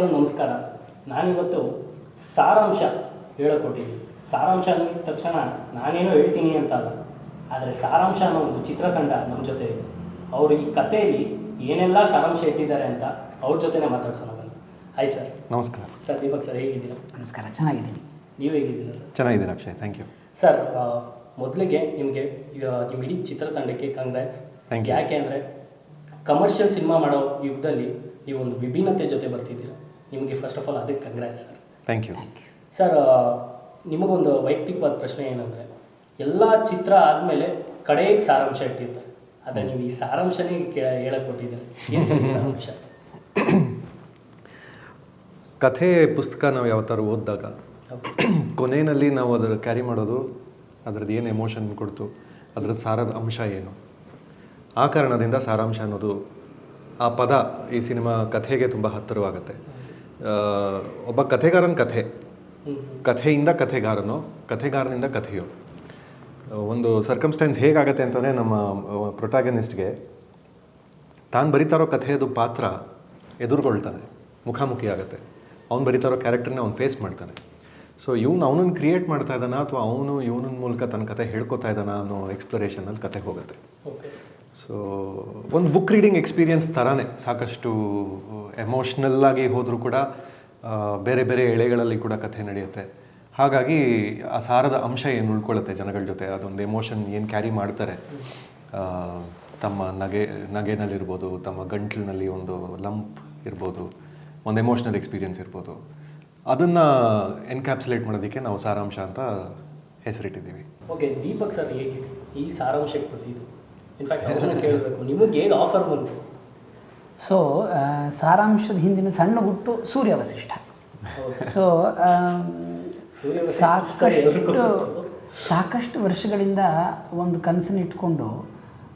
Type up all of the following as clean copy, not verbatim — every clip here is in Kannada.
ಎಲ್ಲರಿಗೂ ನಮಸ್ಕಾರ. ನಾನಿವತ್ತು ಸಾರಾಂಶ ಹೇಳಕೊಟ್ಟಿದ್ದೀನಿ. ಸಾರಾಂಶ ಅಂದ ತಕ್ಷಣ ನಾನೇನೋ ಹೇಳ್ತೀನಿ ಅಂತ ಅಲ್ಲ, ಆದರೆ ಸಾರಾಂಶ ಅನ್ನೋ ಒಂದು ಚಿತ್ರತಂಡ ನಮ್ಮ ಜೊತೆ ಇದೆ. ಅವರು ಈ ಕಥೆಯಲ್ಲಿ ಏನೆಲ್ಲ ಸಾರಾಂಶ ಇಟ್ಟಿದ್ದಾರೆ ಅಂತ ಅವ್ರ ಜೊತೆನೇ ಮಾತಾಡ್ಸೋಣ ಬನ್ನಿ. Hi sir. ನಮಸ್ಕಾರ ಸರ್. ದೀಪಕ್ ಸರ್, ಹೇಗಿದ್ದೀರಾ? ನಮಸ್ಕಾರ, ಚೆನ್ನಾಗಿದ್ದೀನಿ. ನೀವು ಹೇಗಿದ್ದೀರಾ ಸರ್? ಚೆನ್ನಾಗಿದ್ದೀನಿ ಅಕ್ಷಯ್, ಥ್ಯಾಂಕ್ ಯು. ಸರ್, ಮೊದಲಿಗೆ ನಿಮಗೆ ನಿಮ್ಮ ಇಡೀ ಚಿತ್ರತಂಡಕ್ಕೆ ಕಂಗ್ರ್ಯಾಟ್ಸ್. Thank you. ಯಾಕೆ ಅಂದರೆ ಕಮರ್ಷಿಯಲ್ ಸಿನಿಮಾ ಮಾಡೋ ಯುಗದಲ್ಲಿ ನೀವು ಒಂದು ವಿಭಿನ್ನತೆ ಜೊತೆ ಬರ್ತಿದ್ದೀರಾ. ನಿಮಗೆ ಫಸ್ಟ್ ಆಫ್ ಆಲ್ ಅದಕ್ಕೆ congrats sir. Thank you. Sir, ನಿಮಗೊಂದು ವೈಯಕ್ತಿಕವಾದ ಪ್ರಶ್ನೆ ಏನಂದರೆ, ಎಲ್ಲ ಚಿತ್ರ ಆದಮೇಲೆ ಕಡೆಗೆ ಸಾರಾಂಶ ಇಟ್ಟಿರ್ತಾರೆ, ಆದರೆ ನೀವು ಈ ಸಾರಾಂಶನೇ ಹೇಳಕ್ಕೆ ಕೊಟ್ಟಿದ್ದಾರೆ. ಏನು ಸರ್ ಈ ಸಾರಾಂಶ? ಕಥೆ ಪುಸ್ತಕ ನಾವು ಯಾವತ್ತಾರು ಓದಿದಾಗ ಕೊನೆಯಲ್ಲಿ ನಾವು ಅದರ ಕ್ಯಾರಿ ಮಾಡೋದು ಅದರದ್ದು ಏನು ಎಮೋಷನ್ ಕೊಡ್ತು, ಅದರದ್ದು ಸಾರದ ಅಂಶ ಏನು, ಆ ಕಾರಣದಿಂದ ಸಾರಾಂಶ ಅನ್ನೋದು ಆ ಪದ ಈ ಸಿನಿಮಾ ಕಥೆಗೆ ತುಂಬ ಹತ್ತಿರವಾಗುತ್ತೆ. ಒಬ್ಬ ಕಥೆಗಾರನ ಕಥೆಯಿಂದ ಕಥೆಗಾರನೋ, ಕಥೆಗಾರನಿಂದ ಕಥೆಯೋ, ಒಂದು ಸರ್ಕಮ್ಸ್ಟೆನ್ಸ್ ಹೇಗಾಗತ್ತೆ ಅಂತಂದರೆ, ನಮ್ಮ ಪ್ರೊಟಾಗನಿಸ್ಟ್ಗೆ ತಾನು ಬರಿತಾ ಇರೋ ಕಥೆಯದು ಪಾತ್ರ ಎದುರುಗೊಳ್ತಾನೆ, ಮುಖಾಮುಖಿ ಆಗುತ್ತೆ. ಅವ್ನು ಬರಿತಾ ಇರೋ ಕ್ಯಾರೆಕ್ಟರ್ನ ಅವ್ನು ಫೇಸ್ ಮಾಡ್ತಾನೆ. ಸೊ ಅವನನ್ನು ಕ್ರಿಯೇಟ್ ಮಾಡ್ತಾ ಇದ್ದಾನ ಅಥವಾ ಅವನು ಇವನ ಮೂಲಕ ತನ್ನ ಕಥೆ ಹೇಳ್ಕೊತಾ ಇದ್ದಾನ ಅನ್ನೋ ಎಕ್ಸ್ಪ್ಲೋರೇಷನಲ್ಲಿ ಕಥೆ ಹೋಗುತ್ತೆ. ಸೊ ಒಂದು ಬುಕ್ ರೀಡಿಂಗ್ ಎಕ್ಸ್ಪೀರಿಯನ್ಸ್ ಥರನೇ, ಸಾಕಷ್ಟು ಎಮೋಷ್ನಲ್ಲಾಗಿ ಹೋದರೂ ಕೂಡ ಬೇರೆ ಬೇರೆ ಎಳೆಗಳಲ್ಲಿ ಕೂಡ ಕಥೆ ನಡೆಯುತ್ತೆ. ಹಾಗಾಗಿ ಆ ಸಾರದ ಅಂಶ ಏನು ಉಳ್ಕೊಳ್ಳುತ್ತೆ ಜನಗಳ ಜೊತೆ, ಅದೊಂದು ಎಮೋಷನ್ ಏನು ಕ್ಯಾರಿ ಮಾಡ್ತಾರೆ, ತಮ್ಮ ನಗೆನಲ್ಲಿರ್ಬೋದು, ತಮ್ಮ ಗಂಟ್ಲಿನಲ್ಲಿ ಒಂದು ಲಂಪ್ ಇರ್ಬೋದು, ಒಂದು ಎಮೋಷ್ನಲ್ ಎಕ್ಸ್ಪೀರಿಯನ್ಸ್ ಇರ್ಬೋದು, ಅದನ್ನು ಎನ್ಕ್ಯಾಪ್ಸುಲೇಟ್ ಮಾಡೋದಕ್ಕೆ ನಾವು ಸಾರಾಂಶ ಅಂತ ಹೆಸರಿಟ್ಟಿದ್ದೀವಿ. ಓಕೆ, ದೀಪಕ್ ಸರ್ ಹೇಗೆ ಈ ಸಾರಾಂಶಕ್ಕೆ ಬಂದಿದ್ದು? ಇನ್ಫ್ಯಾಕ್ಟ್ ಅವ್ರನ್ನ ಕೇಳಬೇಕು, ನಿಮಗೆ ಹೇಗೆ ಆಫರ್ ಬಂತು? ಸೊ ಸಾರಾಂಶದ ಹಿಂದಿನ ಸಣ್ಣ ಹುಟ್ಟು ಸೂರ್ಯ ವಸಿಷ್ಠ. ಸೊ ಸಾಕಷ್ಟು ವರ್ಷಗಳಿಂದ ಒಂದು ಕನಸನ್ನು ಇಟ್ಕೊಂಡು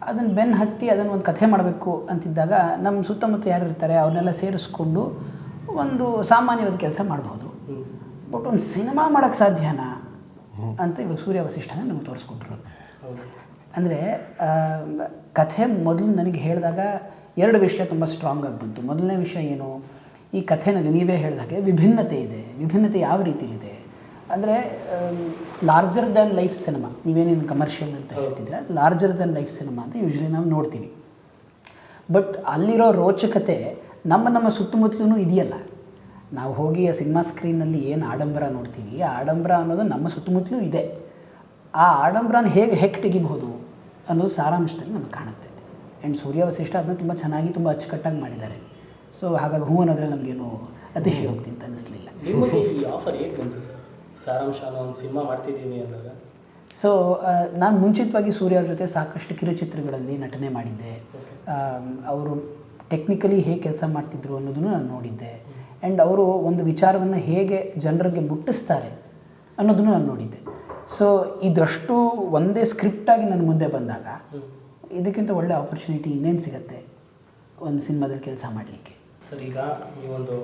ಅದನ್ನು ಬೆನ್ನು ಹತ್ತಿ ಅದನ್ನು ಒಂದು ಕಥೆ ಮಾಡಬೇಕು ಅಂತಿದ್ದಾಗ ನಮ್ಮ ಸುತ್ತಮುತ್ತ ಯಾರು ಇರ್ತಾರೆ ಅವ್ರನ್ನೆಲ್ಲ ಸೇರಿಸ್ಕೊಂಡು ಒಂದು ಸಾಮಾನ್ಯವಾದ ಕೆಲಸ ಮಾಡ್ಬೋದು. ಬಟ್ ಒಂದು ಸಿನಿಮಾ ಮಾಡೋಕ್ಕೆ ಸಾಧ್ಯನಾ ಅಂತ ಇವಾಗ ಸೂರ್ಯ ವಸಿಷ್ಠನ ನಮಗೆ ತೋರಿಸ್ಕೊಟ್ಟಿರೋದು. ಅಂದರೆ ಕಥೆ ಮೊದಲು ನನಗೆ ಹೇಳಿದಾಗ ಎರಡು ವಿಷಯ ತುಂಬ ಸ್ಟ್ರಾಂಗಾಗಿ ಬಂತು. ಮೊದಲನೇ ವಿಷಯ ಏನು, ಈ ಕಥೆನಲ್ಲಿ ನೀವೇ ಹೇಳಿದಾಗೆ ವಿಭಿನ್ನತೆ ಇದೆ. ವಿಭಿನ್ನತೆ ಯಾವ ರೀತಿಲಿದೆ ಅಂದರೆ, ಲಾರ್ಜರ್ ದ್ಯಾನ್ ಲೈಫ್ ಸಿನಿಮಾ, ನೀವೇನೇನು ಕಮರ್ಷಿಯಲ್ ಅಂತ ಹೇಳ್ತಿದ್ರೆ ಲಾರ್ಜರ್ ದ್ಯಾನ್ ಲೈಫ್ ಸಿನಿಮಾ ಅಂತ ಯೂಶ್ವಲಿ ನಾವು ನೋಡ್ತೀವಿ. ಬಟ್ ಅಲ್ಲಿರೋ ರೋಚಕತೆ ನಮ್ಮ ಸುತ್ತಮುತ್ತಲೂ ಇದೆಯಲ್ಲ. ನಾವು ಹೋಗಿ ಆ ಸಿನಿಮಾ ಸ್ಕ್ರೀನಲ್ಲಿ ಏನು ಆಡಂಬರ ನೋಡ್ತೀವಿ, ಆ ಆಡಂಬರ ಅನ್ನೋದು ನಮ್ಮ ಸುತ್ತಮುತ್ತಲೂ ಇದೆ. ಆ ಆಡಂಬರನ ಹೇಗೆ ಹೆಕ್ ತೆಗಿಬಹುದು ಅನ್ನೋದು ಸಾರಾಂಶದಲ್ಲಿ ನಮಗೆ ಕಾಣುತ್ತೆ. ಆ್ಯಂಡ್ ಸೂರ್ಯ ವಸಿಷ್ಠ ಅದನ್ನ ತುಂಬ ಚೆನ್ನಾಗಿ, ತುಂಬ ಅಚ್ಚುಕಟ್ಟಾಗಿ ಮಾಡಿದ್ದಾರೆ. ಸೊ ಹಾಗಾಗಿ ಹೂ ಅನ್ನೋದ್ರಲ್ಲಿ ನಮಗೇನು ಅತಿಶಯೋಕ್ತಿ ಅಂತ ಅನ್ನಿಸ್ಲಿಲ್ಲ. ನಿಮಗೆ ಈ ಆಫರ್ ಹೇಗೆ ಬಂತು ಸರ್? ಸಾರಾಂಶ ಅನ್ನೋ ಒಂದು ಸಿನಿಮಾ ಮಾಡ್ತಿದ್ದೀನಿ ಅಂದಾಗ. ಸೊ ನಾನು ಮುಂಚಿತವಾಗಿ ಸೂರ್ಯ ಅವ್ರ ಜೊತೆ ಸಾಕಷ್ಟು ಕಿರುಚಿತ್ರಗಳಲ್ಲಿ ನಟನೆ ಮಾಡಿದ್ದೆ. ಅವರು ಟೆಕ್ನಿಕಲಿ ಹೇಗೆ ಕೆಲಸ ಮಾಡ್ತಿದ್ರು ಅನ್ನೋದನ್ನು ನಾನು ನೋಡಿದ್ದೆ. ಆ್ಯಂಡ್ ಅವರು ಒಂದು ವಿಚಾರವನ್ನು ಹೇಗೆ ಜನರಿಗೆ ಮುಟ್ಟಿಸ್ತಾರೆ ಅನ್ನೋದನ್ನು ನಾನು ನೋಡಿದ್ದೆ. ಸೊ ಇದಷ್ಟು ಒಂದೇ ಸ್ಕ್ರಿಪ್ಟಾಗಿ ನನ್ನ ಮುಂದೆ ಬಂದಾಗ ಇದಕ್ಕಿಂತ ಒಳ್ಳೆ ಆಪರ್ಚುನಿಟಿ ಇನ್ನೇನು ಸಿಗುತ್ತೆ ಒಂದು ಸಿನಿಮಾದಲ್ಲಿ ಕೆಲಸ ಮಾಡಲಿಕ್ಕೆ. ಸರ್, ಈಗ ನೀವೊಂದು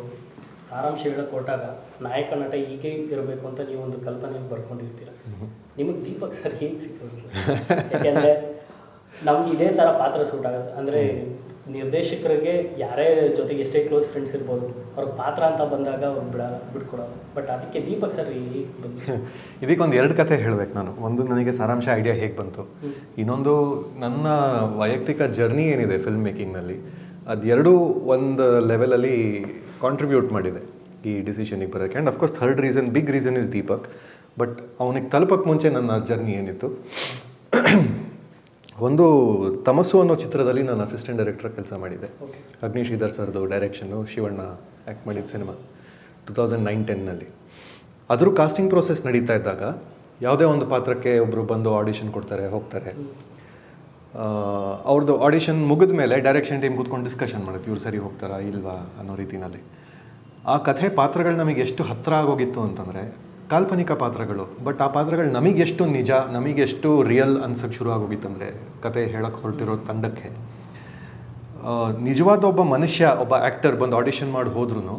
ಸಾರಾಂಶ ಹೇಳಕ್ಕೆ ಹೊರಟಾಗ ನಾಯಕ ನಟ ಹೀಗೆ ಇರಬೇಕು ಅಂತ ನೀವೊಂದು ಕಲ್ಪನೆ ಬರ್ಕೊಂಡಿರ್ತೀರ. ನಿಮಗೆ ದೀಪಕ್ ಸರ್ ಹೇಗೆ ಸಿಕ್ಕೋದು ಸರ್? ಯಾಕೆಂದರೆ ನಮ್ಗೆ ಇದೇ ಥರ ಪಾತ್ರ ಸೂಟ್ ಆಗುತ್ತೆ. ಅಂದರೆ ನಿರ್ದೇಶಕರಿಗೆ ಯಾರೇ ಜೊತೆಗೆ ಎಷ್ಟೇ ಕ್ಲೋಸ್ ಫ್ರೆಂಡ್ಸ್ ಇರ್ಬೋದು, ಅವ್ರಿಗೆ ಪಾತ್ರ ಅಂತ ಬಂದಾಗ ಅವ್ರು ಬಿಟ್ಕೊಡೋದು. ಬಟ್ ಅದಕ್ಕೆ ದೀಪಕ್ ಸರ್ ಹೇಗೆ ಬಂದು? ಇದಕ್ಕೊಂದು ಎರಡು ಕತೆ ಹೇಳಬೇಕು ನಾನು. ಒಂದು, ನನಗೆ ಸಾರಾಂಶ ಐಡಿಯಾ ಹೇಗೆ ಬಂತು. ಇನ್ನೊಂದು, ನನ್ನ ವೈಯಕ್ತಿಕ ಜರ್ನಿ ಏನಿದೆ ಫಿಲ್ಮ್ ಮೇಕಿಂಗ್ನಲ್ಲಿ, ಅದೆರಡೂ ಒಂದು ಲೆವೆಲಲ್ಲಿ ಕಾಂಟ್ರಿಬ್ಯೂಟ್ ಮಾಡಿದೆ ಈ ಡಿಸಿಷನಿಗೆ ಬರೋಕ್ಕೆ. And of course third reason, big reason is Deepak. But ಅವನಿಗೆ ತಲುಪಕ್ಕೆ ಮುಂಚೆ ನನ್ನ ಜರ್ನಿ ಏನಿತ್ತು, ಒಂದು ತಮಸ್ಸು ಅನ್ನೋ ಚಿತ್ರದಲ್ಲಿ ನಾನು ಅಸಿಸ್ಟೆಂಟ್ ಡೈರೆಕ್ಟರ್ ಕೆಲಸ ಮಾಡಿದ್ದೆ. ಅಗ್ನಿಶ್ರೀಧರ್ ಸರ್ದು ಡೈರೆಕ್ಷನ್ನು, ಶಿವಣ್ಣ ಆ್ಯಕ್ಟ್ ಮಾಡಿದ ಸಿನಿಮಾ 2009-10ನಲ್ಲಿ. ಅದ್ರ ಕಾಸ್ಟಿಂಗ್ ಪ್ರೋಸೆಸ್ ನಡೀತಾ ಇದ್ದಾಗ ಯಾವುದೇ ಒಂದು ಪಾತ್ರಕ್ಕೆ ಒಬ್ಬರು ಬಂದು ಆಡಿಷನ್ ಕೊಡ್ತಾರೆ, ಹೋಗ್ತಾರೆ. ಅವ್ರದ್ದು ಆಡಿಷನ್ ಮುಗಿದ ಮೇಲೆ ಡೈರೆಕ್ಷನ್ ಟೀಮ್ ಕೂತ್ಕೊಂಡು ಡಿಸ್ಕಷನ್ ಮಾಡುತ್ತೆ, ಇವ್ರು ಸರಿ ಹೋಗ್ತಾರಾ ಇಲ್ವಾ ಅನ್ನೋ ರೀತಿಯಲ್ಲಿ. ಆ ಕಥೆ ಪಾತ್ರಗಳು ನಮಗೆ ಎಷ್ಟು ಹತ್ತಿರ ಆಗೋಗಿತ್ತು ಅಂತಂದರೆ, ಕಾಲ್ಪನಿಕ ಪಾತ್ರಗಳು, ಬಟ್ ಆ ಪಾತ್ರಗಳು ನಮಗೆಷ್ಟು ನಿಜ, ನಮಗೆಷ್ಟು ರಿಯಲ್ ಅನ್ಸೋಕ್ಕೆ ಶುರು ಆಗೋಗಿತ್ತಂದರೆ ಕತೆ ಹೇಳೋಕ್ಕೆ ಹೊರಟಿರೋ ತಂಡಕ್ಕೆ, ನಿಜವಾದ ಒಬ್ಬ ಮನುಷ್ಯ, ಒಬ್ಬ ಆ್ಯಕ್ಟರ್ ಬಂದು ಆಡಿಷನ್ ಮಾಡಿ ಹೋದ್ರೂ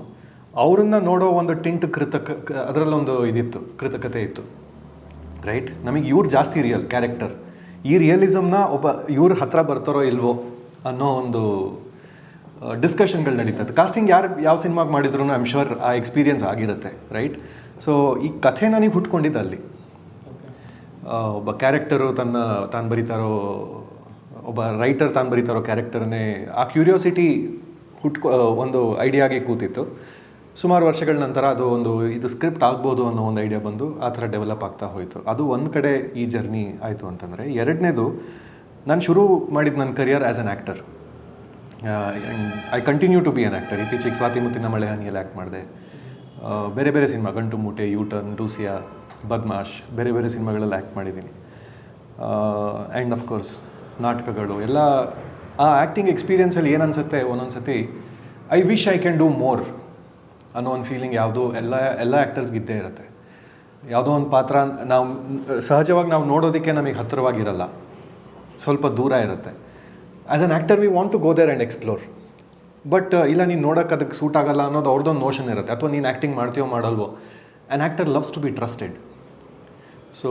ಅವ್ರನ್ನ ನೋಡೋ ಒಂದು ಟಿಂಟ್ ಅದರಲ್ಲೊಂದು ಕೃತಕತೆ ಇತ್ತು. ರೈಟ್, ನಮಗೆ ಇವ್ರು ಜಾಸ್ತಿ ರಿಯಲ್ ಕ್ಯಾರೆಕ್ಟರ್, ಈ ರಿಯಲಿಸಮ್ನ ಒಬ್ಬ ಇವ್ರ ಹತ್ರ ಬರ್ತಾರೋ ಇಲ್ವೋ ಅನ್ನೋ ಒಂದು ಡಿಸ್ಕಷನ್ಗಳು ನಡೀತದೆ. ಕಾಸ್ಟಿಂಗ್ ಯಾವ ಸಿನಿಮಾಗೆ ಮಾಡಿದ್ರು ಐ ಆಮ್ ಶ್ಯೂರ್ ಆ ಎಕ್ಸ್ಪೀರಿಯನ್ಸ್ ಆಗಿರುತ್ತೆ, ರೈಟ್? ಸೊ ಈ ಕಥೆ ನನಗೆ ಹುಟ್ಕೊಂಡಿದ್ದು ಅಲ್ಲಿ. ಒಬ್ಬ ಕ್ಯಾರೆಕ್ಟರು ತಾನು ಬರೀತಾರೋ, ಒಬ್ಬ ರೈಟರ್ ತಾನು ಬರೀತಾರೋ ಕ್ಯಾರೆಕ್ಟರ್ನೇ ಆ ಕ್ಯೂರಿಯಾಸಿಟಿ ಒಂದು ಐಡಿಯಾಗೆ ಕೂತಿತ್ತು. ಸುಮಾರು ವರ್ಷಗಳ ನಂತರ ಅದು ಇದು ಸ್ಕ್ರಿಪ್ಟ್ ಆಗ್ಬೋದು ಅನ್ನೋ ಒಂದು ಐಡಿಯಾ ಬಂದು ಆ ಥರ ಡೆವಲಪ್ ಆಗ್ತಾ ಹೋಯಿತು. ಅದು ಒಂದು ಕಡೆ ಈ ಜರ್ನಿ ಆಯಿತು ಅಂತಂದರೆ, ಎರಡನೇದು ನಾನು ಶುರು ಮಾಡಿದ್ದು ನನ್ನ career as an actor. I continue to be an actor. ಇತ್ತೀಚೆಗೆ ಸ್ವಾತಿ ಮುತ್ತಿನ ಮಳೆ ಹನಿಯಲ್ಲಿ ಆ್ಯಕ್ಟ್ ಮಾಡಿದೆ. ಬೇರೆ ಬೇರೆ ಸಿನಿಮಾ, ಗಂಟು ಮೂಟೆ, ಯೂಟರ್ನ್, ಲೂಸಿಯಾ, ಬದ್ಮಾಶ್, ಬೇರೆ ಬೇರೆ ಸಿನಿಮಾಗಳಲ್ಲಿ ಆ್ಯಕ್ಟ್ ಮಾಡಿದ್ದೀನಿ. ಆ್ಯಂಡ್ ಆಫ್ಕೋರ್ಸ್ ನಾಟಕಗಳು ಎಲ್ಲ. ಆ ಆ್ಯಕ್ಟಿಂಗ್ ಎಕ್ಸ್ಪೀರಿಯನ್ಸಲ್ಲಿ ಏನು ಅನಿಸುತ್ತೆ ಒಂದೊಂದು ಸತಿ, I wish I can do more ಅನ್ನೋ ಒಂದು ಫೀಲಿಂಗ್ ಎಲ್ಲ ಆ್ಯಕ್ಟರ್ಸ್ಗೆ ಇದ್ದೇ ಇರುತ್ತೆ. ಯಾವುದೋ ಒಂದು ಪಾತ್ರ ನಾವು ಸಹಜವಾಗಿ ನಾವು ನೋಡೋದಕ್ಕೆ ನಮಗೆ ಹತ್ತಿರವಾಗಿರಲ್ಲ, ಸ್ವಲ್ಪ ದೂರ ಇರುತ್ತೆ. As an actor we want to go there and explore. But ಇಲ್ಲ, ನೀನು ನೋಡೋಕೆ ಅದಕ್ಕೆ ಸೂಟ್ ಆಗಲ್ಲ ಅನ್ನೋದು ಅವ್ರದ್ದೊಂದು ನೋಷನ್ ಇರುತ್ತೆ. ಅಥವಾ ನೀನು ಆ್ಯಕ್ಟಿಂಗ್ ಮಾಡ್ತೀವೋ ಮಾಡಲ್ವೋ, an actor loves to be trusted. So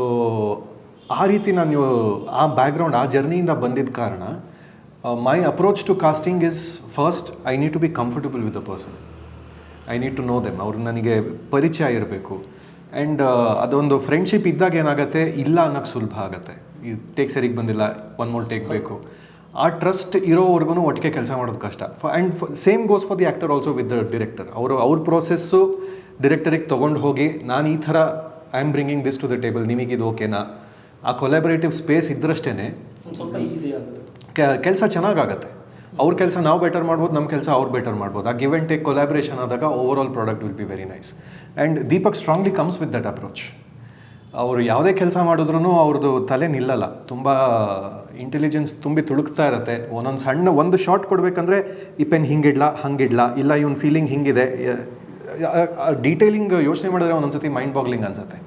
ಆ ರೀತಿ ನಾನು ಆ ಬ್ಯಾಕ್ಗ್ರೌಂಡ್, ಆ ಜರ್ನಿಯಿಂದ ಬಂದಿದ್ದ ಕಾರಣ my approach to casting is first I need to be comfortable with the person. I need to know them. ಅವ್ರು ನನಗೆ ಪರಿಚಯ ಇರಬೇಕು. ಆ್ಯಂಡ್ ಅದೊಂದು ಫ್ರೆಂಡ್ಶಿಪ್ ಇದ್ದಾಗ ಏನಾಗುತ್ತೆ, ಇಲ್ಲ ಅನ್ನೋಕ್ಕೆ ಸುಲಭ ಆಗುತ್ತೆ. ಈ ಟೇಕ್ ಸರಿಗೆ ಬಂದಿಲ್ಲ, ಒನ್ ಮೋರ್ ಟೇಕ್ ಬೇಕು. ಆ ಟ್ರಸ್ಟ್ ಇರೋವರೆಗೂ ಒಟ್ಟಿಗೆ ಕೆಲಸ ಮಾಡೋದು ಕಷ್ಟ. And same goes for the actor also with the director. ಅವ್ರ ಪ್ರೋಸೆಸ್ಸು ಡಿರೆಕ್ಟರಿಗೆ ತೊಗೊಂಡು ಹೋಗಿ, ನಾನು ಈ ಥರ I am bringing this to the table, ನಿಮಗಿದು ಓಕೆನಾ? ಆ ಕೊಲಾಬರೇಟಿವ್ ಸ್ಪೇಸ್ ಇದ್ದರಷ್ಟೇ ಸ್ವಲ್ಪ ಈಸಿ ಆಗುತ್ತೆ, ಕೆಲಸ ಚೆನ್ನಾಗಾಗತ್ತೆ. ಅವ್ರ ಕೆಲಸ ನಾವು ಬೆಟರ್ ಮಾಡ್ಬೋದು, ನಮ್ಮ ಕೆಲಸ ಅವ್ರು ಬೆಟರ್ ಮಾಡ್ಬೋದು. ಆ ಗಿವ್ ಆ್ಯಂಡ್ ಟೇಕ್ ಕೊಲಾಬ್ರೇಷನ್ ಆದಾಗ over all product will be very nice. And Deepak strongly comes with that approach. ಅವರು ಯಾವುದೇ ಕೆಲಸ ಮಾಡಿದ್ರೂ ಅವ್ರದ್ದು ತಲೆ ನಿಲ್ಲಲ್ಲ. ತುಂಬ ಇಂಟೆಲಿಜೆನ್ಸ್ ತುಂಬಿ ತುಳುಕ್ತಾ ಇರುತ್ತೆ. ಒಂದೊಂದು ಸಣ್ಣ ಒಂದು ಶಾರ್ಟ್ ಕೊಡಬೇಕಂದ್ರೆ ಈ ಪೆನ್ ಹಿಂಗಿಡ್ಲಾ, ಹಂಗಿಡ್ಲಾ, ಇಲ್ಲ ಇವನ್ ಫೀಲಿಂಗ್ ಹಿಂಗಿದೆ. ಡೀಟೇಲಿಂಗ್ ಯೋಚನೆ ಮಾಡಿದ್ರೆ ಒಂದೊಂದು ಸತಿ ಮೈಂಡ್ ಬಾಗ್ಲಿಂಗ್ ಅನಿಸುತ್ತೆ.